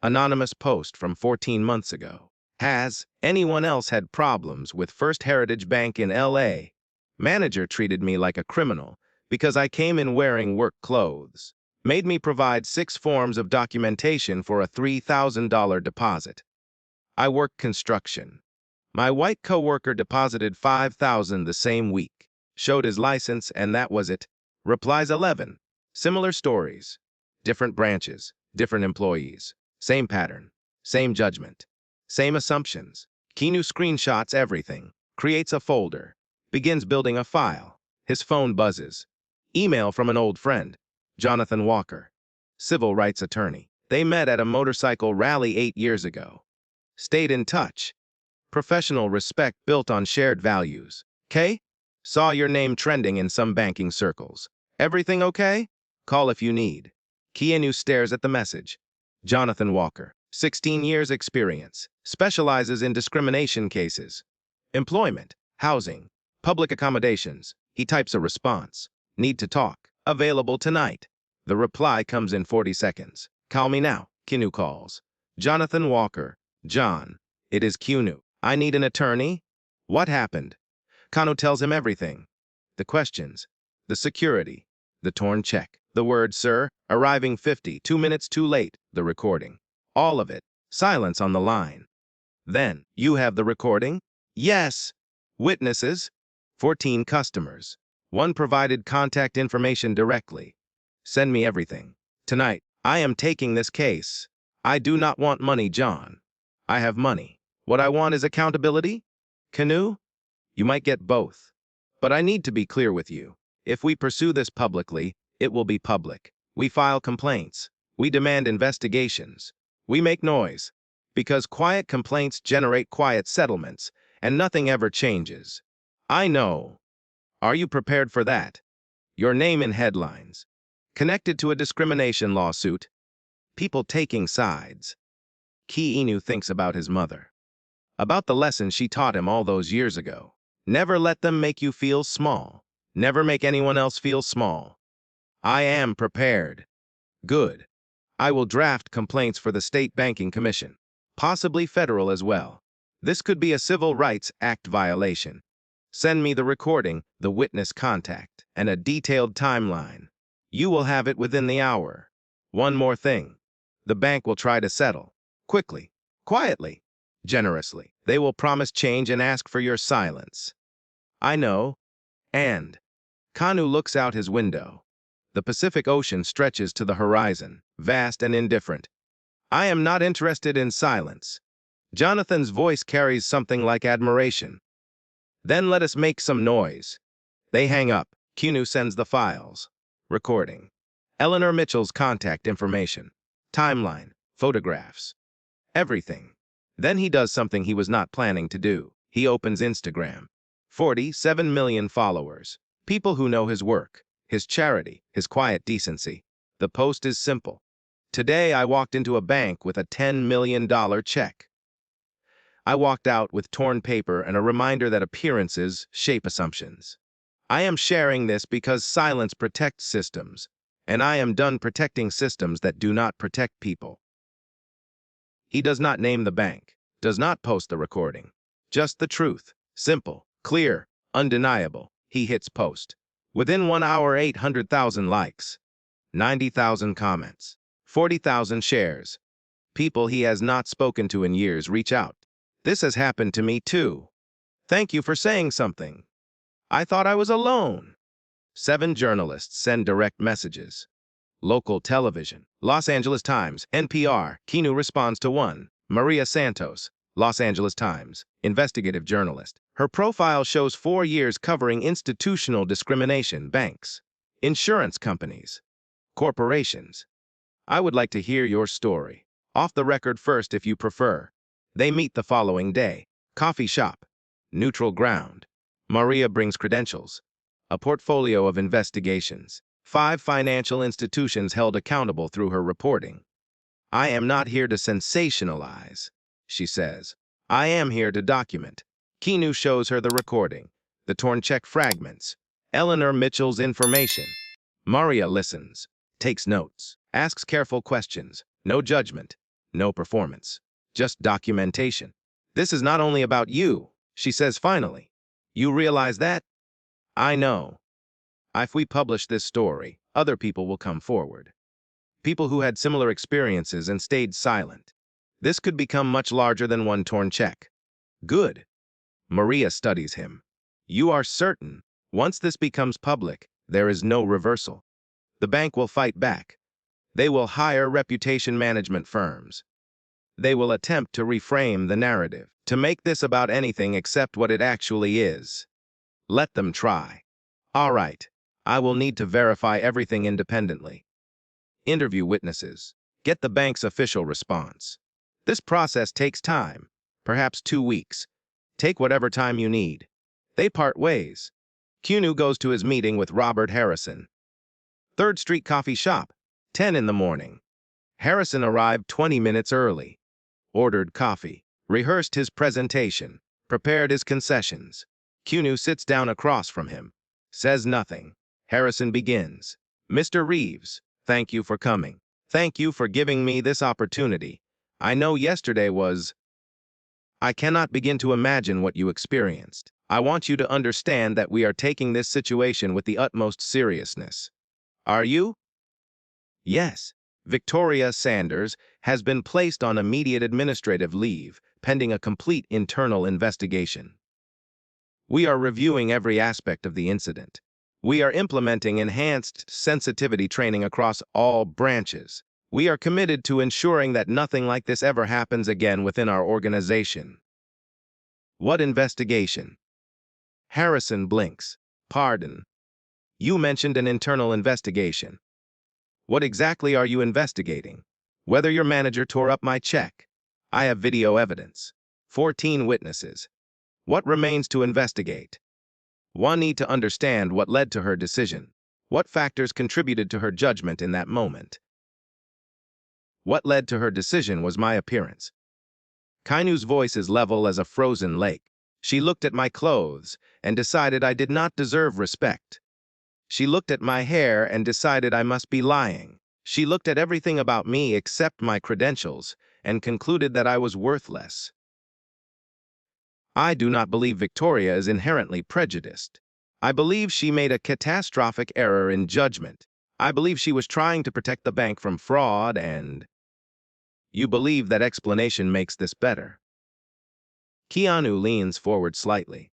A: Anonymous post from 14 months ago. Has anyone else had problems with First Heritage Bank in LA? Manager treated me like a criminal because I came in wearing work clothes. Made me provide 6 forms of documentation for a $3,000 deposit. I work construction. My white coworker deposited $5,000 the same week. Showed his license and that was it. Replies 11. Similar stories. Different branches, different employees. Same pattern, same judgment, same assumptions. Keanu screenshots everything, creates a folder, begins building a file. His phone buzzes. Email from an old friend, Jonathan Walker, civil rights attorney. They met at a motorcycle rally 8 years ago. Stayed in touch. Professional respect built on shared values. K? Saw your name trending in some banking circles. Everything okay? Call if you need. Keanu stares at the message. Jonathan Walker, 16 years experience, specializes in discrimination cases. Employment, housing, public accommodations. He types a response. Need to talk. Available tonight. The reply comes in 40 seconds. Call me now. Keanu calls. Jonathan Walker. John. It is Keanu. I need an attorney. What happened? Keanu tells him everything. The questions. The security. The torn check. The word, sir, arriving 52 minutes too late, the recording. All of it. Silence on the line. Then, you have the recording? Yes. Witnesses? 14 customers. One provided contact information directly. Send me everything. Tonight, I am taking this case. I do not want money, John. I have money. What I want is accountability? Keanu? You might get both. But I need to be clear with you. If we pursue this publicly, it will be public. We file complaints. We demand investigations. We make noise. Because quiet complaints generate quiet settlements, and nothing ever changes. I know. Are you prepared for that? Your name in headlines. Connected to a discrimination lawsuit. People taking sides. Keanu thinks about his mother. About the lesson she taught him all those years ago. Never let them make you feel small. Never make anyone else feel small. I am prepared. Good. I will draft complaints for the State Banking Commission, possibly federal as well. This could be a Civil Rights Act violation. Send me the recording, the witness contact, and a detailed timeline. You will have it within the hour. One more thing. The bank will try to settle. Quickly, quietly, generously. They will promise change and ask for your silence. I know. And Keanu looks out his window. The Pacific Ocean stretches to the horizon, vast and indifferent. I am not interested in silence. Jonathan's voice carries something like admiration. Then let us make some noise. They hang up. Keanu sends the files. Recording. Eleanor Mitchell's contact information. Timeline. Photographs. Everything. Then he does something he was not planning to do. He opens Instagram. 47 million followers. People who know his work, his charity, his quiet decency. The post is simple. Today I walked into a bank with a $10 million check. I walked out with torn paper and a reminder that appearances shape assumptions. I am sharing this because silence protects systems, and I am done protecting systems that do not protect people. He does not name the bank, does not post the recording. Just the truth. Simple, clear, undeniable. He hits post. Within 1 hour, 800,000 likes, 90,000 comments, 40,000 shares. People he has not spoken to in years reach out. This has happened to me too. Thank you for saying something. I thought I was alone. 7 journalists send direct messages. Local television, Los Angeles Times, NPR. Keanu responds to 1. Maria Santos, Los Angeles Times, investigative journalist. Her profile shows 4 years covering institutional discrimination, banks, insurance companies, corporations. I would like to hear your story. Off the record first if you prefer. They meet the following day. Coffee shop. Neutral ground. Maria brings credentials. a portfolio of investigations, 5 financial institutions held accountable through her reporting. I am not here to sensationalize, she says. I am here to document. Keanu shows her the recording, the torn check fragments, Eleanor Mitchell's information. Maria listens, takes notes, asks careful questions. No judgment, no performance, just documentation. This is not only about you, she says finally. You realize that? I know. If we publish this story, other people will come forward. People who had similar experiences and stayed silent. This could become much larger than one torn check. Good. Maria studies him. You are certain, once this becomes public, there is no reversal. The bank will fight back. They will hire reputation management firms. They will attempt to reframe the narrative, to make this about anything except what it actually is. Let them try. All right, I will need to verify everything independently. Interview witnesses. Get the bank's official response. This process takes time, perhaps 2 weeks. Take whatever time you need. They part ways. Keanu goes to his meeting with Robert Harrison. 3rd Street Coffee Shop, 10 in the morning. Harrison arrived 20 minutes early. Ordered coffee, rehearsed his presentation, prepared his concessions. Keanu sits down across from him, says nothing. Harrison begins. Mr. Reeves, thank you for coming. Thank you for giving me this opportunity. I know yesterday was... I cannot begin to imagine what you experienced. I want you to understand that we are taking this situation with the utmost seriousness. Are you? Yes. Victoria Sanders has been placed on immediate administrative leave, pending a complete internal investigation. We are reviewing every aspect of the incident. We are implementing enhanced sensitivity training across all branches. We are committed to ensuring that nothing like this ever happens again within our organization. What investigation? Harrison blinks. Pardon. You mentioned an internal investigation. What exactly are you investigating? Whether your manager tore up my check. I have video evidence. 14 witnesses. What remains to investigate? One need to understand what led to her decision. What factors contributed to her judgment in that moment? What led to her decision was my appearance. Kainu's voice is level as a frozen lake. She looked at my clothes and decided I did not deserve respect. She looked at my hair and decided I must be lying. She looked at everything about me except my credentials and concluded that I was worthless. I do not believe Victoria is inherently prejudiced. I believe she made a catastrophic error in judgment. I believe she was trying to protect the bank from fraud and... You believe that explanation makes this better. Keanu leans forward slightly.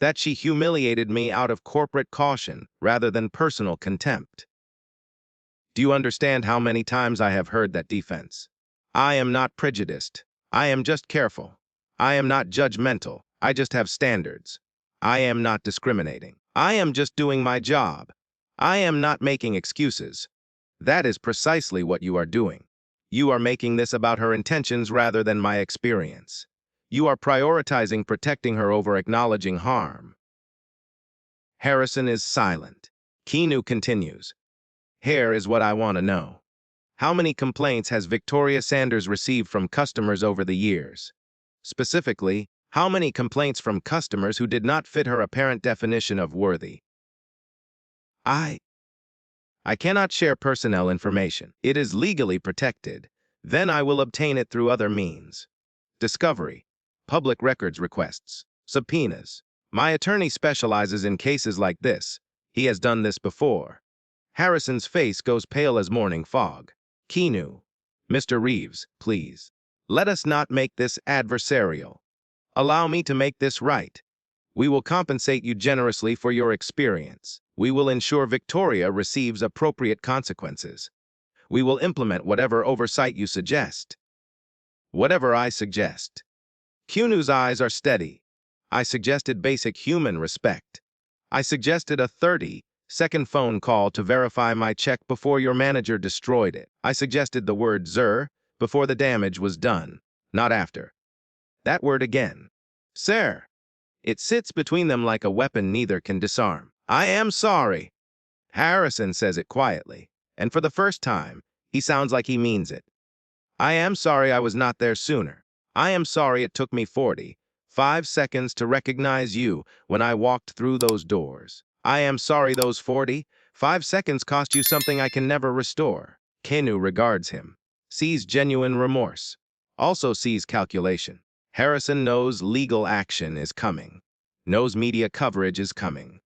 A: That she humiliated me out of corporate caution rather than personal contempt. Do you understand how many times I have heard that defense? I am not prejudiced. I am just careful. I am not judgmental. I just have standards. I am not discriminating. I am just doing my job. I am not making excuses. That is precisely what you are doing. You are making this about her intentions rather than my experience. You are prioritizing protecting her over acknowledging harm. Harrison is silent. Keanu continues. Here is what I want to know. How many complaints has Victoria Sanders received from customers over the years? Specifically, how many complaints from customers who did not fit her apparent definition of worthy? I cannot share personnel information. It is legally protected. Then I will obtain it through other means. Discovery, public records requests, subpoenas. My attorney specializes in cases like this. He has done this before. Harrison's face goes pale as morning fog. Keanu, Mr. Reeves, please. Let us not make this adversarial. Allow me to make this right. We will compensate you generously for your experience. We will ensure Victoria receives appropriate consequences. We will implement whatever oversight you suggest. Whatever I suggest. Keanu's eyes are steady. I suggested basic human respect. I suggested a 30-second phone call to verify my check before your manager destroyed it. I suggested the word "sir" before the damage was done, not after. That word again. Sir. It sits between them like a weapon neither can disarm. I am sorry. Harrison says it quietly, and for the first time, he sounds like he means it. I am sorry I was not there sooner. I am sorry it took me 45 seconds to recognize you when I walked through those doors. I am sorry those 45 seconds cost you something I can never restore. Keanu regards him, sees genuine remorse, also sees calculation. Harrison knows legal action is coming, knows media coverage is coming,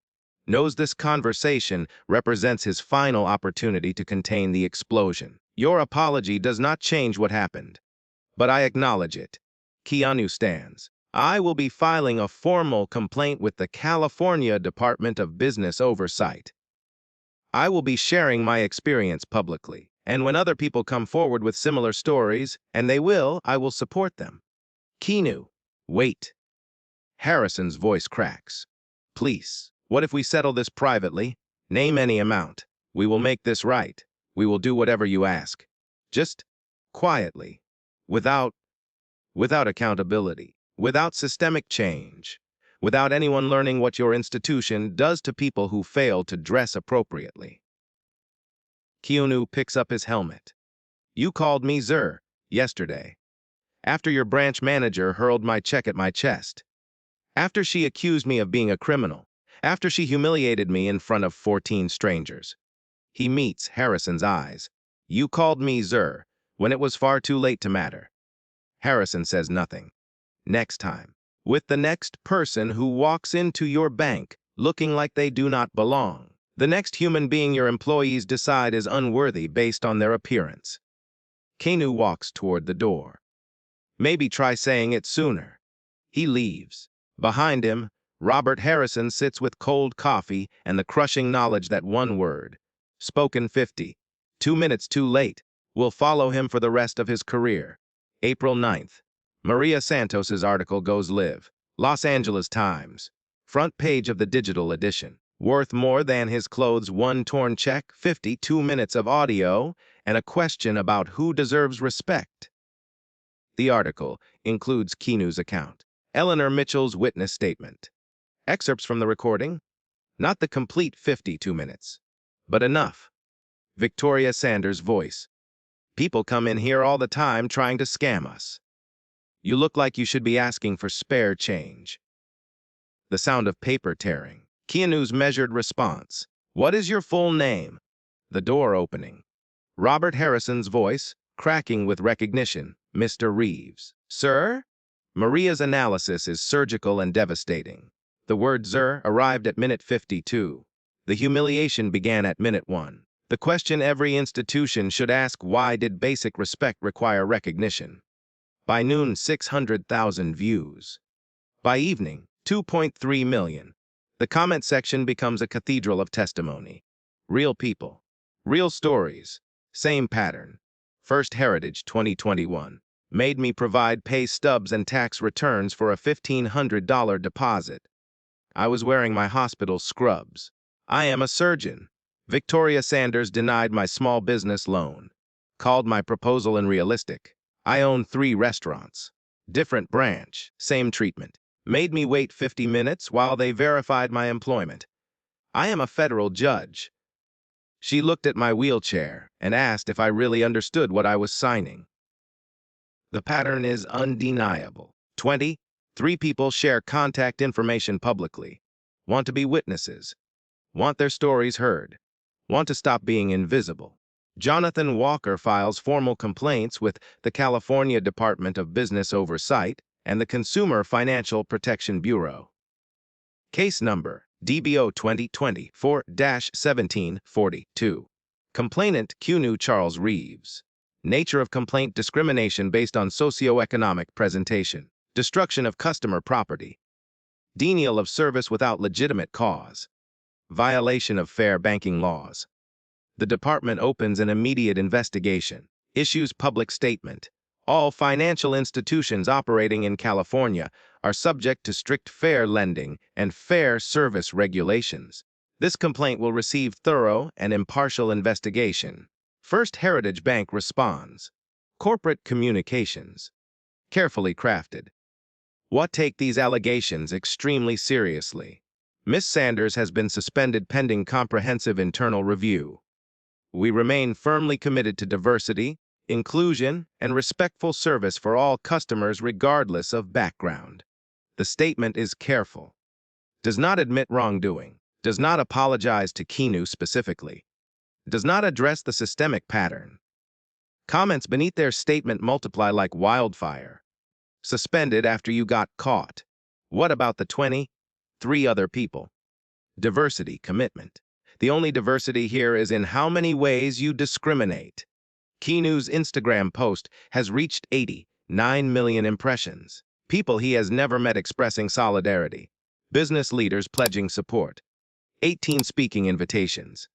A: knows this conversation represents his final opportunity to contain the explosion. Your apology does not change what happened, but I acknowledge it. Keanu stands. I will be filing a formal complaint with the California Department of Business Oversight. I will be sharing my experience publicly, and when other people come forward with similar stories, and they will, I will support them. Keanu, wait. Harrison's voice cracks. Please, what if we settle this privately? Name any amount. We will make this right. We will do whatever you ask. Just quietly, without accountability, without systemic change, without anyone learning what your institution does to people who fail to dress appropriately. Keanu picks up his helmet. You called me Zer yesterday, after your branch manager hurled my check at my chest. After she accused me of being a criminal, after she humiliated me in front of 14 strangers. He meets Harrison's eyes. You called me Zer, when it was far too late to matter. Harrison says nothing. Next time, with the next person who walks into your bank looking like they do not belong, the next human being your employees decide is unworthy based on their appearance. Keanu walks toward the door. Maybe try saying it sooner. He leaves. Behind him, Robert Harrison sits with cold coffee and the crushing knowledge that one word, spoken 52 minutes too late, will follow him for the rest of his career. April 9th. Maria Santos's article goes live. Los Angeles Times. Front page of the digital edition. Worth more than his clothes, one torn check, 52 minutes of audio, and a question about who deserves respect. The article includes Keanu's account. Eleanor Mitchell's witness statement. Excerpts from the recording, not the complete 52 minutes, but enough. Victoria Sanders' voice. People come in here all the time trying to scam us. You look like you should be asking for spare change. The sound of paper tearing. Keanu's measured response. What is your full name? The door opening. Robert Harrison's voice, cracking with recognition. Mr. Reeves. Sir? Maria's analysis is surgical and devastating. The word Zer arrived at minute 52. The humiliation began at minute 1. The question every institution should ask: why did basic respect require recognition? By noon, 600,000 views. By evening, 2.3 million. The comment section becomes a cathedral of testimony. Real people. Real stories. Same pattern. First Heritage 2021. Made me provide pay stubs and tax returns for a $1,500 deposit. I was wearing my hospital scrubs. I am a surgeon. Victoria Sanders denied my small business loan. Called my proposal unrealistic. I own 3 restaurants. Different branch, same treatment. Made me wait 50 minutes while they verified my employment. I am a federal judge. She looked at my wheelchair and asked if I really understood what I was signing. The pattern is undeniable. 20. 3 people share contact information publicly. Want to be witnesses. Want their stories heard. Want to stop being invisible. Jonathan Walker files formal complaints with the California Department of Business Oversight and the Consumer Financial Protection Bureau. Case number DBO 2020-4-1742. Complainant Keanu Charles Reeves. Nature of complaint: discrimination based on socioeconomic presentation, destruction of customer property, denial of service without legitimate cause, violation of fair banking laws. The department opens an immediate investigation, issues public statement. All financial institutions operating in California are subject to strict fair lending and fair service regulations. This complaint will receive thorough and impartial investigation. First Heritage Bank responds. Corporate communications. Carefully crafted. What take these allegations extremely seriously. Miss Sanders has been suspended pending comprehensive internal review. We remain firmly committed to diversity, inclusion, and respectful service for all customers regardless of background. The statement is careful. Does not admit wrongdoing. Does not apologize to Keanu specifically. Does not address the systemic pattern. Comments beneath their statement multiply like wildfire. Suspended after you got caught. What about the 23 other people? Diversity commitment. The only diversity here is in how many ways you discriminate. Keanu's Instagram post has reached 89 million impressions. People he has never met expressing solidarity. Business leaders pledging support. 18 speaking invitations.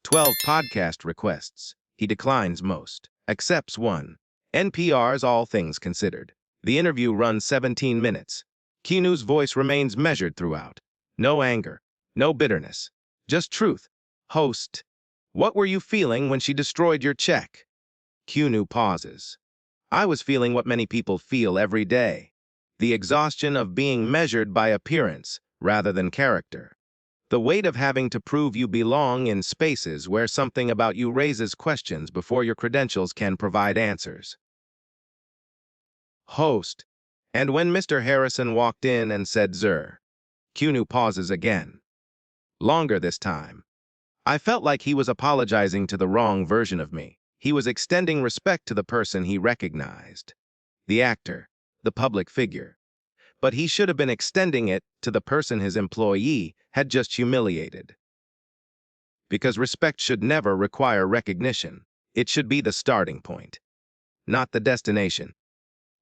A: 12 podcast requests. He declines most. Accepts one. NPR's All Things Considered. The interview runs 17 minutes. Keanu's voice remains measured throughout. No anger. No bitterness. Just truth. Host. What were you feeling when she destroyed your check? Keanu pauses. I was feeling what many people feel every day. The exhaustion of being measured by appearance rather than character. The weight of having to prove you belong in spaces where something about you raises questions before your credentials can provide answers. Host. And when Mr. Harrison walked in and said, "Sir," Keanu pauses again. Longer this time. I felt like he was apologizing to the wrong version of me. He was extending respect to the person he recognized. The actor, the public figure. But he should have been extending it to the person his employee had just humiliated. Because respect should never require recognition. It should be the starting point, not the destination.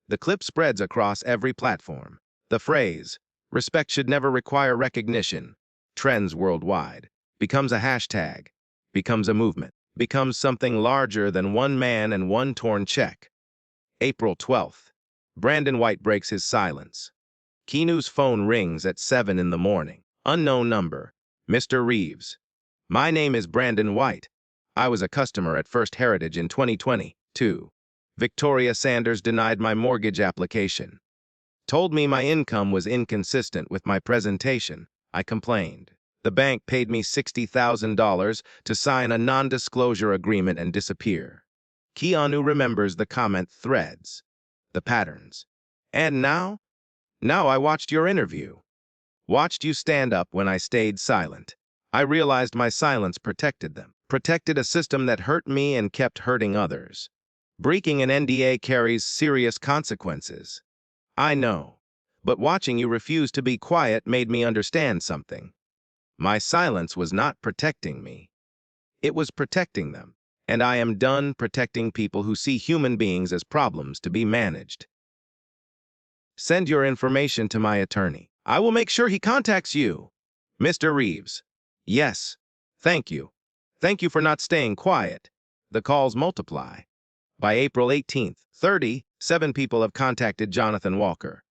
A: The clip spreads across every platform. The phrase, "respect should never require recognition," trends worldwide, becomes a hashtag, becomes a movement, becomes something larger than one man and one torn check. April 12th. Brandon White breaks his silence. Keanu's phone rings at 7 in the morning. Unknown number. Mr. Reeves. My name is Brandon White. I was a customer at First Heritage in 2022. Victoria Sanders denied my mortgage application. Told me my income was inconsistent with my presentation. I complained. The bank paid me $60,000 to sign a non-disclosure agreement and disappear. Keanu remembers the comment threads, the patterns. And now? Now I watched your interview. Watched you stand up when I stayed silent. I realized my silence protected them. Protected a system that hurt me and kept hurting others. Breaking an NDA carries serious consequences. I know. But watching you refuse to be quiet made me understand something. My silence was not protecting me. It was protecting them. And I am done protecting people who see human beings as problems to be managed. Send your information to my attorney. I will make sure he contacts you. Mr. Reeves. Yes. Thank you. Thank you for not staying quiet. The calls multiply. By April 18th, 37 people have contacted Jonathan Walker.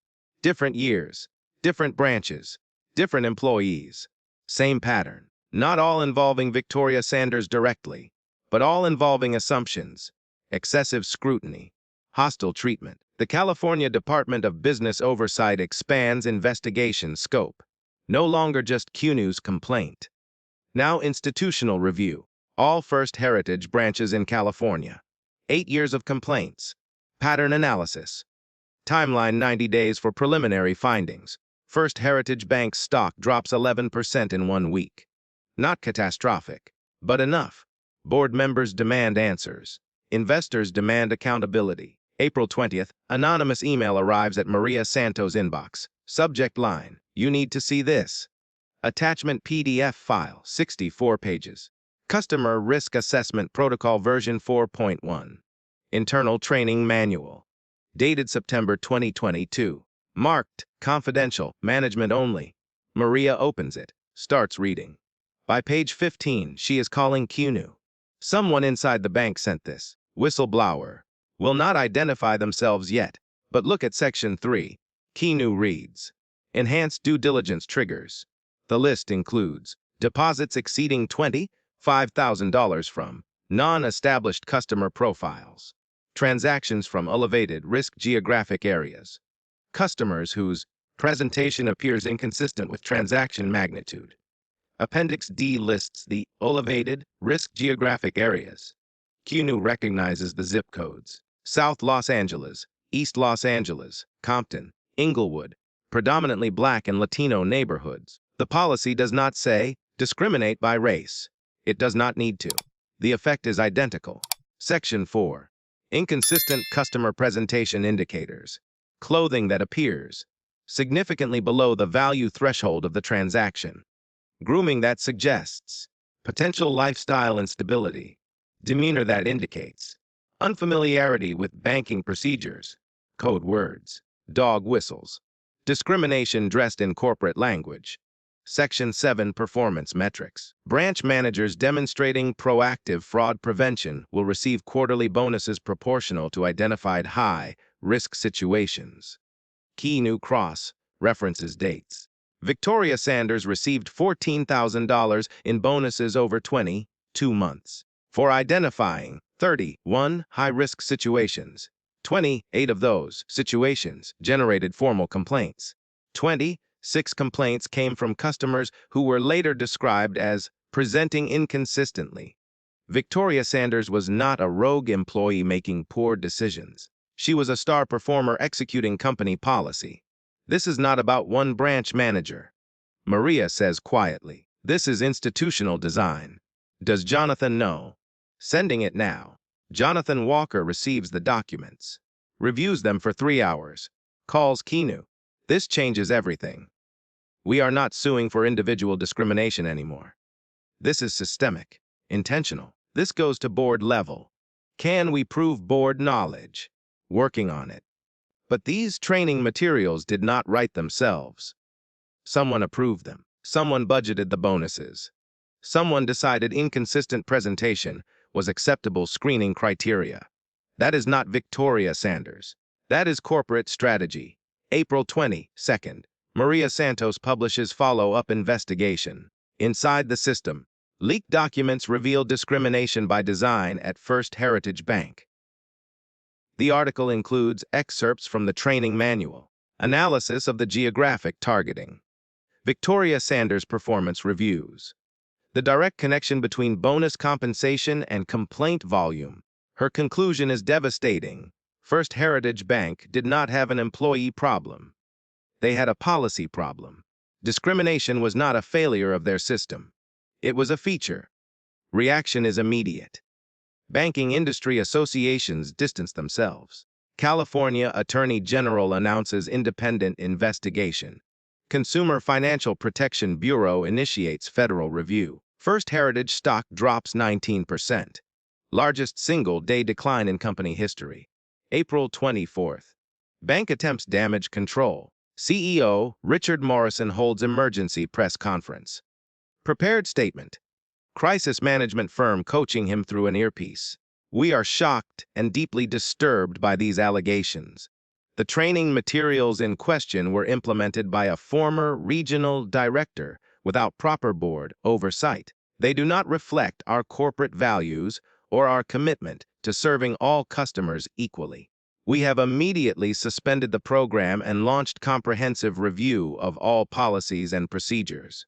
A: Different years, different branches, different employees. Same pattern. Not all involving Victoria Sanders directly, but all involving assumptions, excessive scrutiny, hostile treatment. The California Department of Business Oversight expands investigation scope. No longer just Keanu's complaint. Now institutional review. All First Heritage branches in California. 8 years of complaints. Pattern analysis. Timeline 90 days for preliminary findings. First Heritage Bank's stock drops 11% in 1 week. Not catastrophic, but enough. Board members demand answers. Investors demand accountability. April 20th, anonymous email arrives at Maria Santos' inbox. Subject line, "You need to see this." Attachment PDF file, 64 pages. Customer Risk Assessment Protocol version 4.1. Internal Training Manual. Dated September 2022. Marked, confidential, management only. Maria opens it, starts reading. By page 15, she is calling Keanu. Someone inside the bank sent this. Whistleblower. Will not identify themselves yet, but look at section 3. Keanu reads. Enhanced due diligence triggers. The list includes deposits exceeding $25,000 from non-established customer profiles, transactions from elevated risk geographic areas, customers whose Presentation appears inconsistent with transaction magnitude. Appendix D lists the elevated risk geographic areas. Keanu recognizes the zip codes. South Los Angeles, East Los Angeles, Compton, Inglewood, predominantly Black and Latino neighborhoods. The policy does not say, discriminate by race. It does not need to. The effect is identical. Section 4. Inconsistent customer presentation indicators. Clothing that appears significantly below the value threshold of the transaction. Grooming that suggests potential lifestyle instability. Demeanor that indicates unfamiliarity with banking procedures. Code words. Dog whistles. Discrimination dressed in corporate language. Section 7 Performance Metrics. Branch managers demonstrating proactive fraud prevention will receive quarterly bonuses proportional to identified high-risk situations. Keanu Cross references dates. Victoria Sanders received $14,000 in bonuses over 22 months for identifying 31 high-risk situations. 28 of those situations generated formal complaints. 26 complaints came from customers who were later described as presenting inconsistently. Victoria Sanders was not a rogue employee making poor decisions. She was a star performer executing company policy. This is not about one branch manager. Maria says quietly, this is institutional design. Does Jonathan know? Sending it now. Jonathan Walker receives the documents, reviews them for 3 hours, calls Keanu. This changes everything. We are not suing for individual discrimination anymore. This is systemic, intentional. This goes to board level. Can we prove board knowledge? Working on it. But these training materials did not write themselves. Someone approved them. Someone budgeted the bonuses. Someone decided inconsistent presentation was acceptable screening criteria. That is not Victoria Sanders. That is corporate strategy. April 22nd, Maria Santos publishes follow-up investigation. Inside the system, leaked documents reveal discrimination by design at First Heritage Bank. The article includes excerpts from the training manual, analysis of the geographic targeting, Victoria Sanders performance reviews, the direct connection between bonus compensation and complaint volume. Her conclusion is devastating. First Heritage Bank did not have an employee problem. They had a policy problem. Discrimination was not a failure of their system. It was a feature. Reaction is immediate. Banking industry associations distance themselves. California Attorney General announces independent investigation. Consumer Financial Protection Bureau initiates federal review. First Heritage stock drops 19%. Largest single-day decline in company history. April 24th. Bank attempts damage control. CEO Richard Morrison holds emergency press conference. Prepared statement. Crisis management firm coaching him through an earpiece. We are shocked and deeply disturbed by these allegations. The training materials in question were implemented by a former regional director without proper board oversight. They do not reflect our corporate values or our commitment to serving all customers equally. We have immediately suspended the program and launched comprehensive review of all policies and procedures.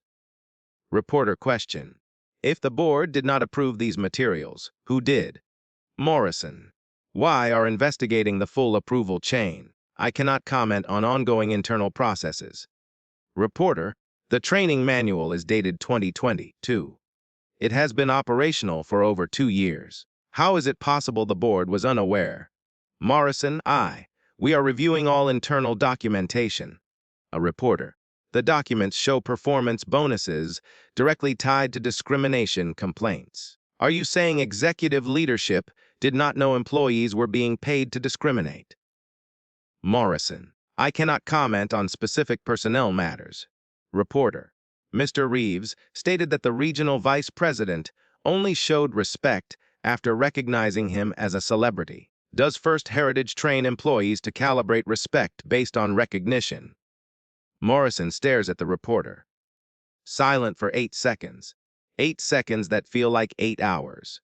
A: Reporter question. If the board did not approve these materials, who did? Morrison. Why are investigating the full approval chain? I cannot comment on ongoing internal processes. Reporter. The training manual is dated 2022. It has been operational for over 2 years. How is it possible the board was unaware? Morrison. We are reviewing all internal documentation. A reporter. The documents show performance bonuses directly tied to discrimination complaints. Are you saying executive leadership did not know employees were being paid to discriminate? Morrison. I cannot comment on specific personnel matters. Reporter. Mr. Reeves stated that the regional vice president only showed respect after recognizing him as a celebrity. Does First Heritage train employees to calibrate respect based on recognition? Morrison stares at the reporter. Silent for 8 seconds. 8 seconds that feel like 8 hours.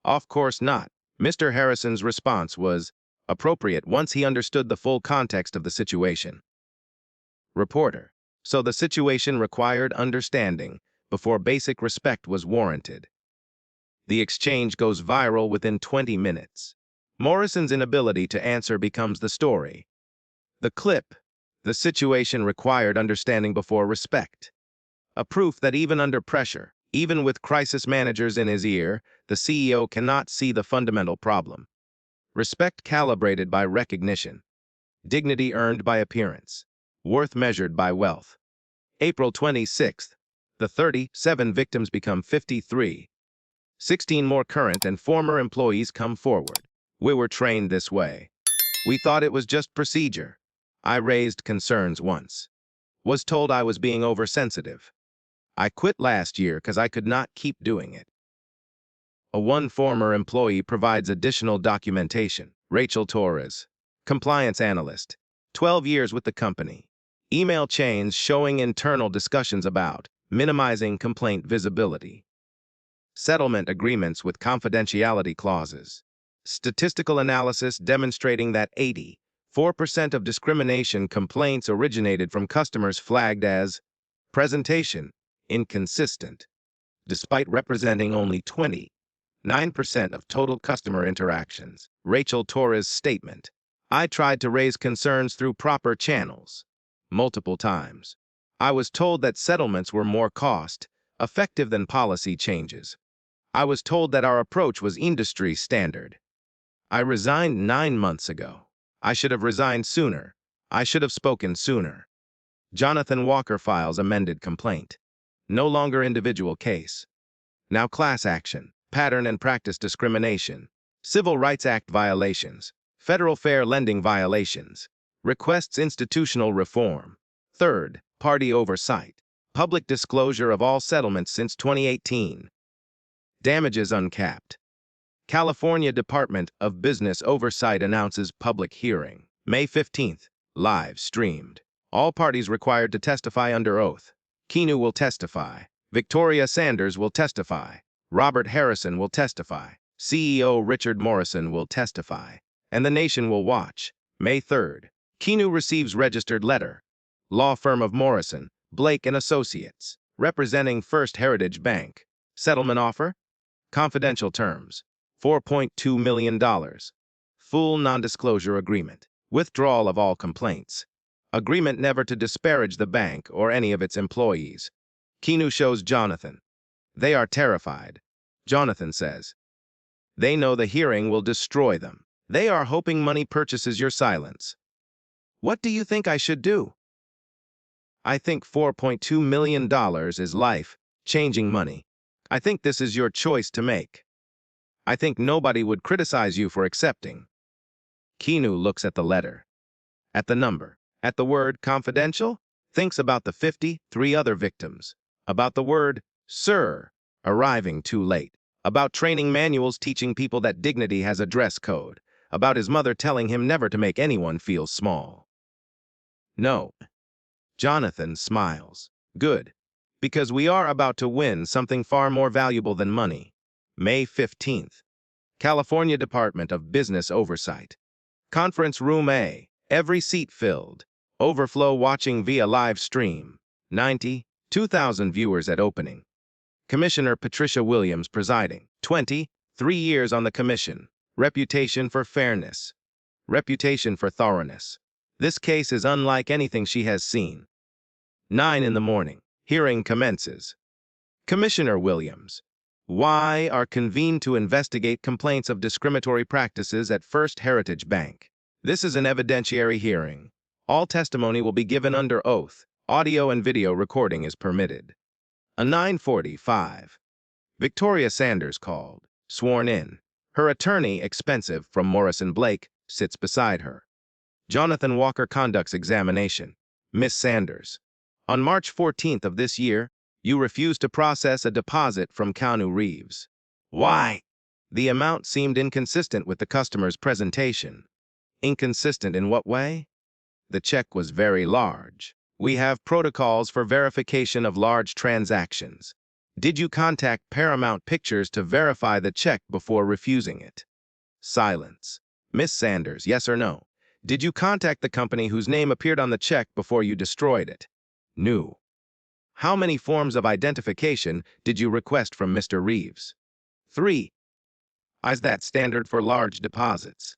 A: Of course not. Mr. Harrison's response was appropriate once he understood the full context of the situation. Reporter. So the situation required understanding before basic respect was warranted. The exchange goes viral within 20 minutes. Morrison's inability to answer becomes the story. The clip. The situation required understanding before respect. A proof that even under pressure, even with crisis managers in his ear, the CEO cannot see the fundamental problem. Respect calibrated by recognition. Dignity earned by appearance. Worth measured by wealth. April 26th. The 37 victims become 53. 16 more current and former employees come forward. We were trained this way. We thought it was just procedure. I raised concerns once. Was told I was being oversensitive. I quit last year because I could not keep doing it. One former employee provides additional documentation. Rachel Torres, compliance analyst, 12 years with the company. Email chains showing internal discussions about minimizing complaint visibility. Settlement agreements with confidentiality clauses. Statistical analysis demonstrating that 84% of discrimination complaints originated from customers flagged as presentation inconsistent, despite representing only 29% of total customer interactions. Rachel Torres' statement. I tried to raise concerns through proper channels. Multiple times. I was told that settlements were more cost-effective than policy changes. I was told that our approach was industry standard. I resigned 9 months ago. I should have resigned sooner. I should have spoken sooner. Jonathan Walker files amended complaint. No longer individual case. Now class action, pattern and practice discrimination, Civil Rights Act violations, federal fair lending violations, requests institutional reform, third, party oversight, public disclosure of all settlements since 2018. Damages uncapped. California Department of Business Oversight announces public hearing. May 15th, live streamed. All parties required to testify under oath. Keanu will testify. Victoria Sanders will testify. Robert Harrison will testify. CEO Richard Morrison will testify. And the nation will watch. May 3rd. Keanu receives registered letter. Law firm of Morrison, Blake and Associates, representing First Heritage Bank. Settlement offer? Confidential terms. $4.2 million. Full non-disclosure agreement. Withdrawal of all complaints. Agreement never to disparage the bank or any of its employees. Keanu shows Jonathan. They are terrified. Jonathan says. They know the hearing will destroy them. They are hoping money purchases your silence. What do you think I should do? I think $4.2 million is life-changing money. I think this is your choice to make. I think nobody would criticize you for accepting. Keanu looks at the letter, at the number, at the word confidential, thinks about the 53 other victims, about the word sir, arriving too late, about training manuals teaching people that dignity has a dress code, about his mother telling him never to make anyone feel small. No. Jonathan smiles. Good. Because we are about to win something far more valuable than money. May 15th. California Department of Business Oversight. Conference Room A. Every seat filled. Overflow watching via live stream. 92,000 viewers at opening. Commissioner Patricia Williams presiding. 23 years on the commission. Reputation for fairness. Reputation for thoroughness. This case is unlike anything she has seen. 9 in the morning. Hearing commences. Commissioner Williams. Why are convened to investigate complaints of discriminatory practices at First Heritage Bank. This is an evidentiary hearing. All testimony will be given under oath. Audio and video recording is permitted. A 9:45. Victoria Sanders called, sworn in. Her attorney, expensive, from Morrison Blake, sits beside her. Jonathan Walker conducts examination. Miss Sanders. On March 14th of this year, you refused to process a deposit from Keanu Reeves. Why? The amount seemed inconsistent with the customer's presentation. Inconsistent in what way? The check was very large. We have protocols for verification of large transactions. Did you contact Paramount Pictures to verify the check before refusing it? Silence. Miss Sanders, yes or no? Did you contact the company whose name appeared on the check before you destroyed it? No. How many forms of identification did you request from Mr. Reeves? 3. Is that standard for large deposits?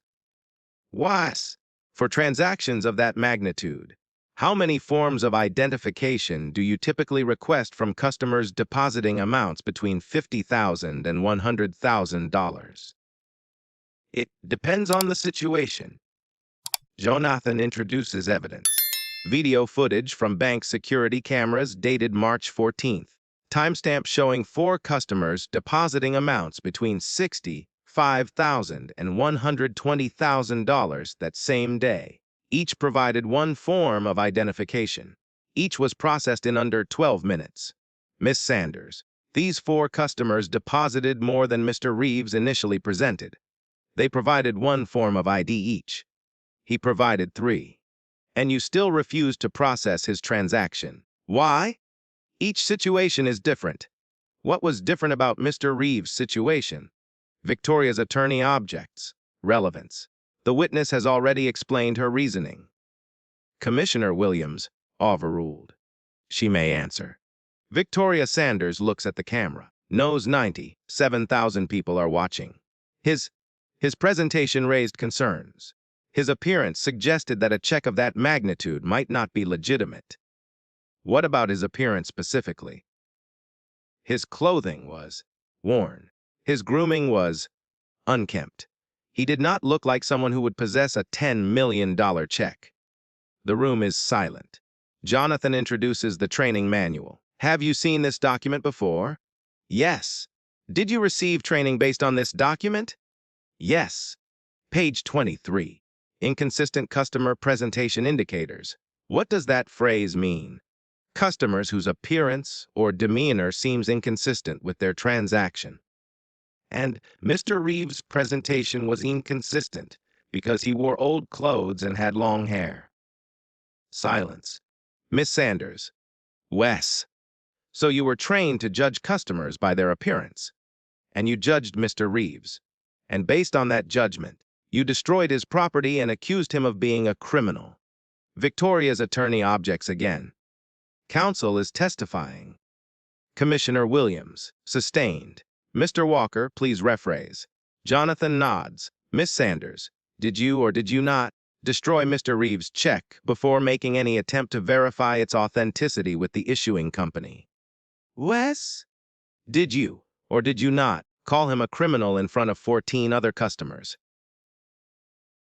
A: Was. For transactions of that magnitude, how many forms of identification do you typically request from customers depositing amounts between $50,000 and $100,000? It depends on the situation. Jonathan introduces evidence. Video footage from bank security cameras dated March 14th. Timestamp showing 4 customers depositing amounts between $65,000 and $120,000 that same day. Each provided one form of identification. Each was processed in under 12 minutes. Miss Sanders, these 4 customers deposited more than Mr. Reeves initially presented. They provided one form of ID each. He provided 3. And you still refused to process his transaction. Why? Each situation is different. What was different about Mr. Reeves' situation? Victoria's attorney objects. Relevance. The witness has already explained her reasoning. Commissioner Williams, overruled. She may answer. Victoria Sanders looks at the camera. Knows 97,000 people are watching. His presentation raised concerns. His appearance suggested that a check of that magnitude might not be legitimate. What about his appearance specifically? His clothing was worn. His grooming was unkempt. He did not look like someone who would possess a $10 million check. The room is silent. Jonathan introduces the training manual. Have you seen this document before? Yes. Did you receive training based on this document? Yes. Page 23. Inconsistent customer presentation indicators. What does that phrase mean? Customers whose appearance or demeanor seems inconsistent with their transaction. And Mr. Reeves' presentation was inconsistent because he wore old clothes and had long hair. Silence. Miss Sanders. Wes. So you were trained to judge customers by their appearance, and you judged Mr. Reeves. And based on that judgment, you destroyed his property and accused him of being a criminal. Victoria's attorney objects again. Counsel is testifying. Commissioner Williams, sustained. Mr. Walker, please rephrase. Jonathan nods. Miss Sanders, did you or did you not destroy Mr. Reeves' check before making any attempt to verify its authenticity with the issuing company? Wes? Did you or did you not call him a criminal in front of 14 other customers?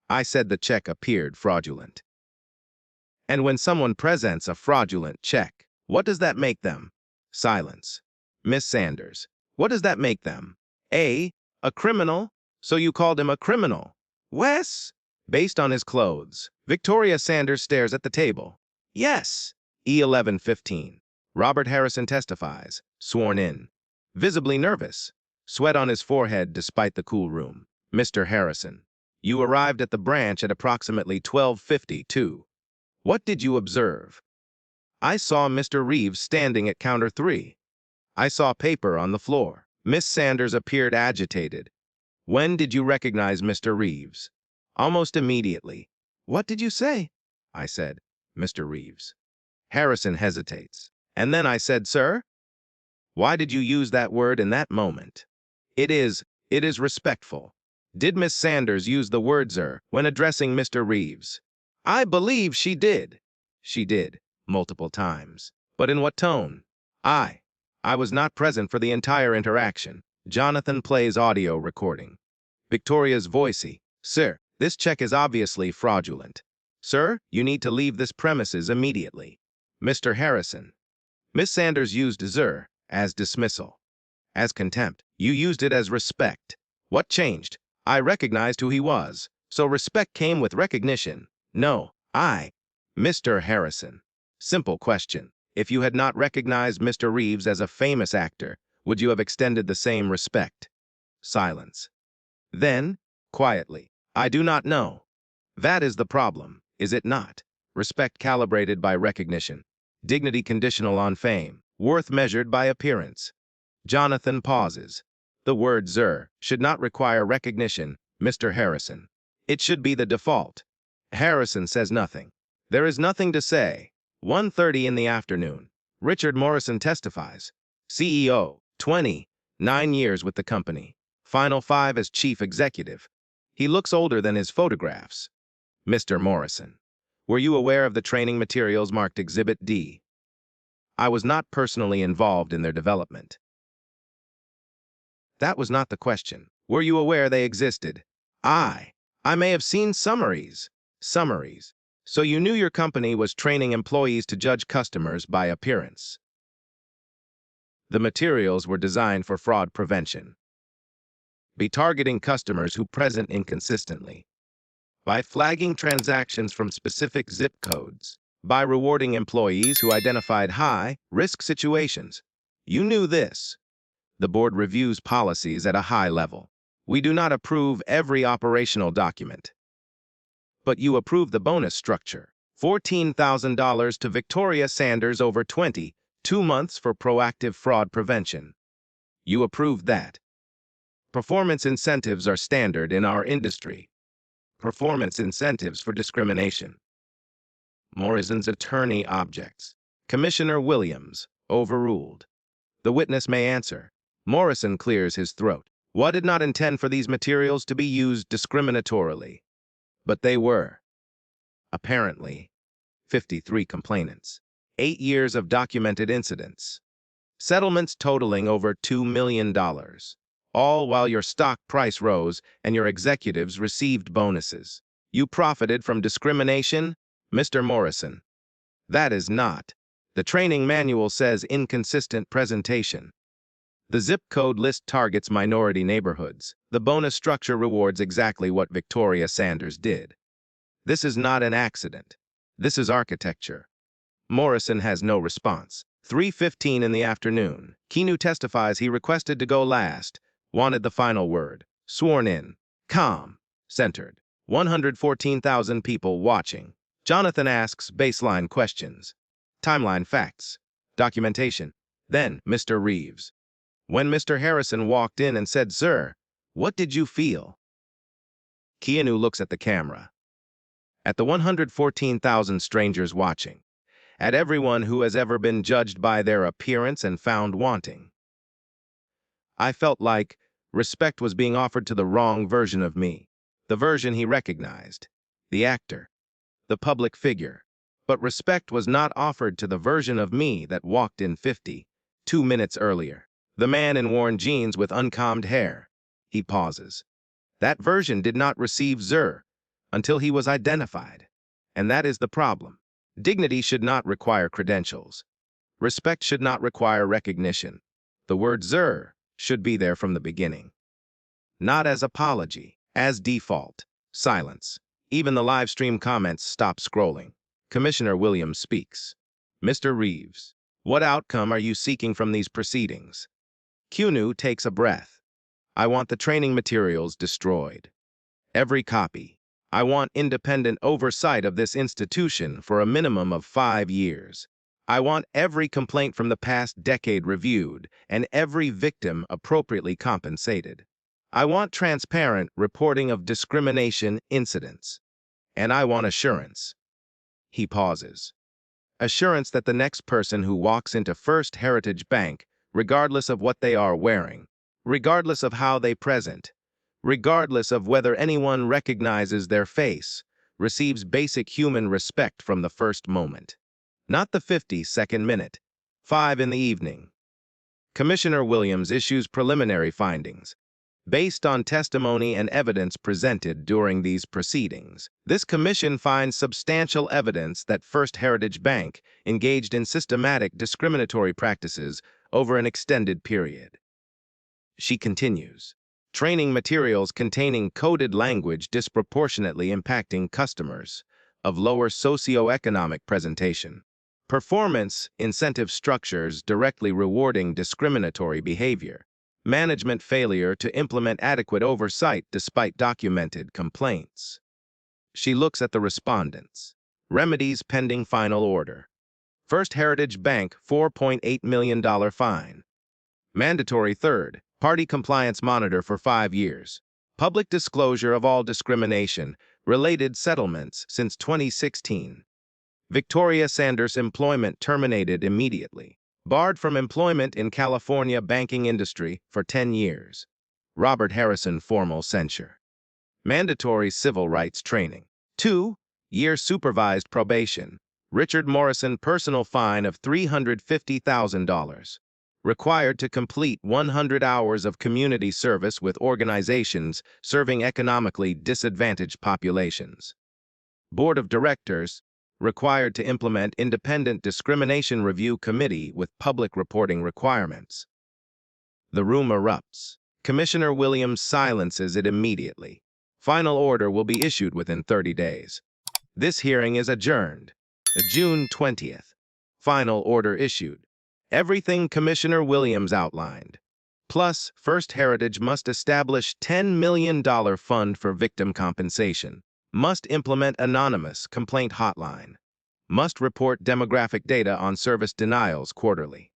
A: I said the check appeared fraudulent. And when someone presents a fraudulent check, what does that make them? Silence. Miss Sanders, what does that make them? A criminal? So you called him a criminal. Wes? Based on his clothes. Victoria Sanders stares at the table. Yes. E11:15. Robert Harrison testifies, sworn in. Visibly nervous. Sweat on his forehead despite the cool room. Mr. Harrison, you arrived at the branch at approximately 12:52. What did you observe? I saw Mr. Reeves standing at counter 3. I saw paper on the floor. Miss Sanders appeared agitated. When did you recognize Mr. Reeves? Almost immediately. What did you say? I said, Mr. Reeves. Harrison hesitates. And then I said, sir? Why did you use that word in that moment? It is respectful. Did Miss Sanders use the word sir when addressing Mr. Reeves? I believe she did. She did, multiple times. But in what tone? I was not present for the entire interaction. Jonathan plays audio recording. Victoria's voicey. Sir, this check is obviously fraudulent. Sir, you need to leave this premises immediately. Mr. Harrison. Miss Sanders used sir as dismissal. As contempt. You used it as respect. What changed? I recognized who he was, so respect came with recognition. No, Mr. Harrison. Simple question. If you had not recognized Mr. Reeves as a famous actor, would you have extended the same respect? Silence. Then, quietly, I do not know. That is the problem, is it not? Respect calibrated by recognition. Dignity conditional on fame. Worth measured by appearance. Jonathan pauses. The word sir should not require recognition, Mr. Harrison. It should be the default. Harrison says nothing. There is nothing to say. 1:30 in the afternoon. Richard Morrison testifies. CEO, 29 years with the company. Final 5 as chief executive. He looks older than his photographs. Mr. Morrison, were you aware of the training materials marked Exhibit D? I was not personally involved in their development. That was not the question. Were you aware they existed? I may have seen summaries. Summaries. So you knew your company was training employees to judge customers by appearance. The materials were designed for fraud prevention. Be targeting customers who present inconsistently. By flagging transactions from specific zip codes. By rewarding employees who identified high-risk situations. You knew this. The board reviews policies at a high level. We do not approve every operational document. But you approve the bonus structure. $14,000 to Victoria Sanders over 22 months for proactive fraud prevention. You approved that. Performance incentives are standard in our industry. Performance incentives for discrimination. Morrison's attorney objects. Commissioner Williams, overruled. The witness may answer. Morrison clears his throat. One did not intend for these materials to be used discriminatorily. But they were. Apparently. 53 complainants. 8 years of documented incidents. Settlements totaling over $2 million. All while your stock price rose and your executives received bonuses. You profited from discrimination, Mr. Morrison. That is not. The training manual says inconsistent presentation. The zip code list targets minority neighborhoods. The bonus structure rewards exactly what Victoria Sanders did. This is not an accident. This is architecture. Morrison has no response. 3:15 in the afternoon. Keanu testifies he requested to go last, wanted the final word. Sworn in. Calm. Centered. 114,000 people watching. Jonathan asks baseline questions. Timeline facts. Documentation. Then, Mr. Reeves. When Mr. Harrison walked in and said, "Sir, what did you feel?" Keanu looks at the camera. At the 114,000 strangers watching. At everyone who has ever been judged by their appearance and found wanting. I felt like respect was being offered to the wrong version of me. The version he recognized. The actor. The public figure. But respect was not offered to the version of me that walked in 52 minutes earlier. The man in worn jeans with uncombed hair. He pauses. That version did not receive Zur until he was identified. And that is the problem. Dignity should not require credentials. Respect should not require recognition. The word Zur should be there from the beginning. Not as apology, as default. Silence. Even the live stream comments stop scrolling. Commissioner Williams speaks. Mr. Reeves, what outcome are you seeking from these proceedings? Keanu takes a breath. I want the training materials destroyed. Every copy. I want independent oversight of this institution for a minimum of 5 years. I want every complaint from the past decade reviewed and every victim appropriately compensated. I want transparent reporting of discrimination incidents. And I want assurance. He pauses. Assurance that the next person who walks into First Heritage Bank, regardless of what they are wearing, regardless of how they present, regardless of whether anyone recognizes their face, receives basic human respect from the first moment. Not the 52nd minute. 5 in the evening. Commissioner Williams issues preliminary findings. Based on testimony and evidence presented during these proceedings, this commission finds substantial evidence that First Heritage Bank engaged in systematic discriminatory practices over an extended period. She continues. Training materials containing coded language disproportionately impacting customers of lower socioeconomic presentation. Performance incentive structures directly rewarding discriminatory behavior. Management failure to implement adequate oversight despite documented complaints. She looks at the respondents. Remedies pending final order. First Heritage Bank $4.8 million fine. Mandatory third-party compliance monitor for 5 years. Public disclosure of all discrimination Related settlements since 2016. Victoria Sanders' employment terminated immediately. Barred from employment in California banking industry for 10 years. Robert Harrison formal censure. Mandatory civil rights training. 2-year supervised probation. Richard Morrison personal fine of $350,000. Required to complete 100 hours of community service with organizations serving economically disadvantaged populations. Board of Directors, required to implement independent discrimination review committee with public reporting requirements. The room erupts. Commissioner Williams silences it immediately. Final order will be issued within 30 days. This hearing is adjourned. June 20th. Final order issued. Everything Commissioner Williams outlined. Plus, First Heritage must establish $10 million fund for victim compensation. Must implement anonymous complaint hotline. Must report demographic data on service denials quarterly.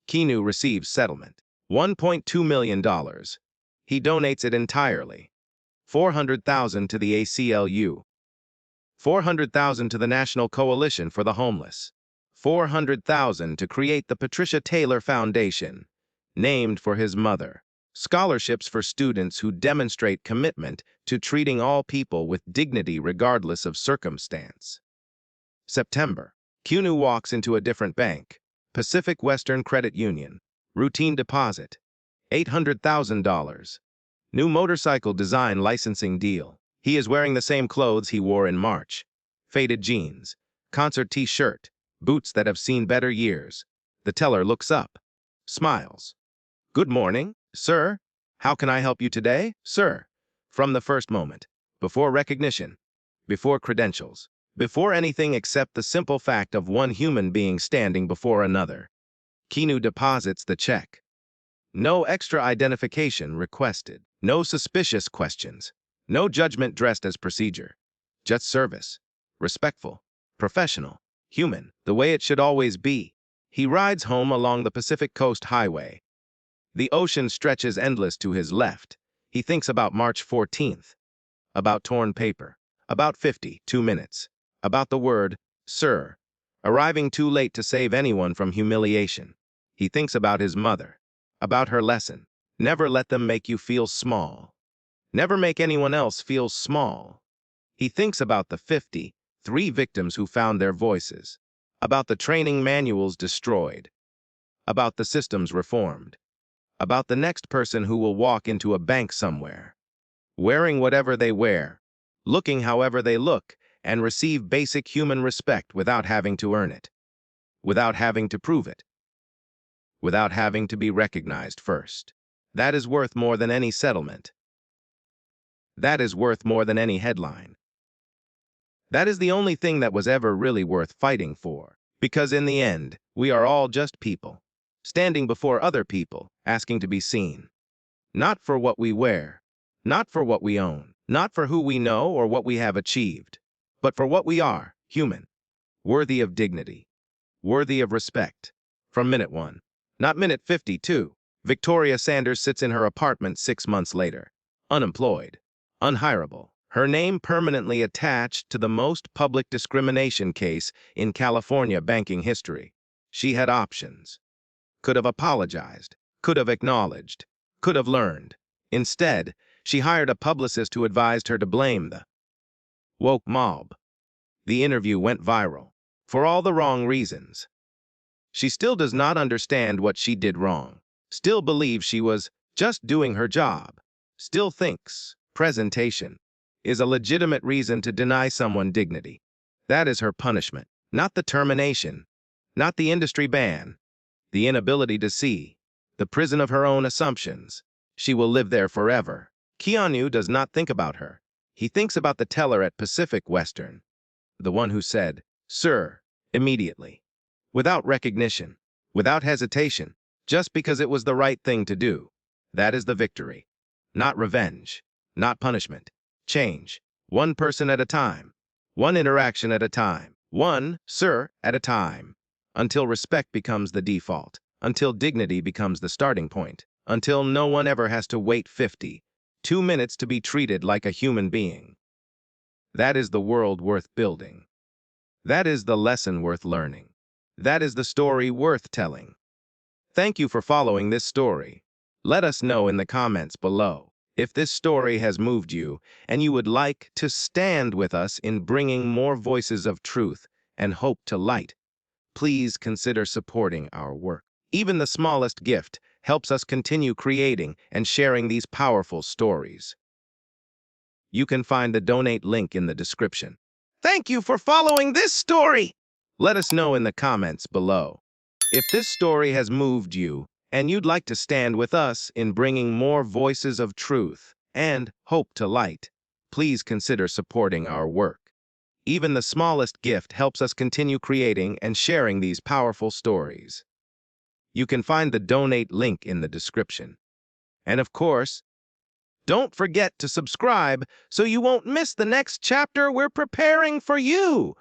A: Keanu receives settlement. $1.2 million. He donates it entirely. $400,000 to the ACLU. $400,000 to the National Coalition for the Homeless. $400,000 to create the Patricia Taylor Foundation, named for his mother. Scholarships for students who demonstrate commitment to treating all people with dignity regardless of circumstance. September. Keanu walks into a different bank. Pacific Western Credit Union. Routine deposit. $800,000. New motorcycle design licensing deal. He is wearing the same clothes he wore in March. Faded jeans. Concert t-shirt. Boots that have seen better years. The teller looks up. Smiles. Good morning, sir. How can I help you today, sir? From the first moment. Before recognition. Before credentials. Before anything except the simple fact of one human being standing before another. Keanu deposits the check. No extra identification requested. No suspicious questions. No judgment dressed as procedure. Just service. Respectful. Professional. Human. The way it should always be. He rides home along the Pacific Coast Highway. The ocean stretches endless to his left. He thinks about March 14th. About torn paper. About 52 minutes. About the word, sir. Arriving too late to save anyone from humiliation. He thinks about his mother. About her lesson. Never let them make you feel small. Never make anyone else feel small. He thinks about the 53 victims who found their voices. About the training manuals destroyed. About the systems reformed. About the next person who will walk into a bank somewhere, wearing whatever they wear, looking however they look, and receive basic human respect without having to earn it, without having to prove it, without having to be recognized first. That is worth more than any settlement. That is worth more than any headline. That is the only thing that was ever really worth fighting for, because in the end, we are all just people, standing before other people, asking to be seen. Not for what we wear, not for what we own, not for who we know or what we have achieved, but for what we are, human, worthy of dignity, worthy of respect. From minute 1, not minute 52, Victoria Sanders sits in her apartment 6 months later, unemployed, unhireable, her name permanently attached to the most public discrimination case in California banking history. She had options. Could have apologized, could have acknowledged, could have learned. Instead, she hired a publicist who advised her to blame the woke mob. The interview went viral, for all the wrong reasons. She still does not understand what she did wrong, still believes she was just doing her job, still thinks presentation is a legitimate reason to deny someone dignity. That is her punishment, not the termination, not the industry ban, the inability to see, the prison of her own assumptions. She will live there forever. Keanu does not think about her. He thinks about the teller at Pacific Western, the one who said, sir, immediately, without recognition, without hesitation, just because it was the right thing to do. That is the victory. Not revenge, not punishment. Change, one person at a time, one interaction at a time, one, sir, at a time, until respect becomes the default, until dignity becomes the starting point, until no one ever has to wait 52 minutes to be treated like a human being. That is the world worth building. That is the lesson worth learning. That is the story worth telling. Thank you for following this story. Let us know in the comments below if this story has moved you and you would like to stand with us in bringing more voices of truth and hope to light. Please consider supporting our work. Even the smallest gift helps us continue creating and sharing these powerful stories. You can find the donate link in the description. Thank you for following this story! Let us know in the comments below if this story has moved you and you'd like to stand with us in bringing more voices of truth and hope to light. Please consider supporting our work. Even the smallest gift helps us continue creating and sharing these powerful stories. You can find the donate link in the description. And of course, don't forget to subscribe so you won't miss the next chapter we're preparing for you.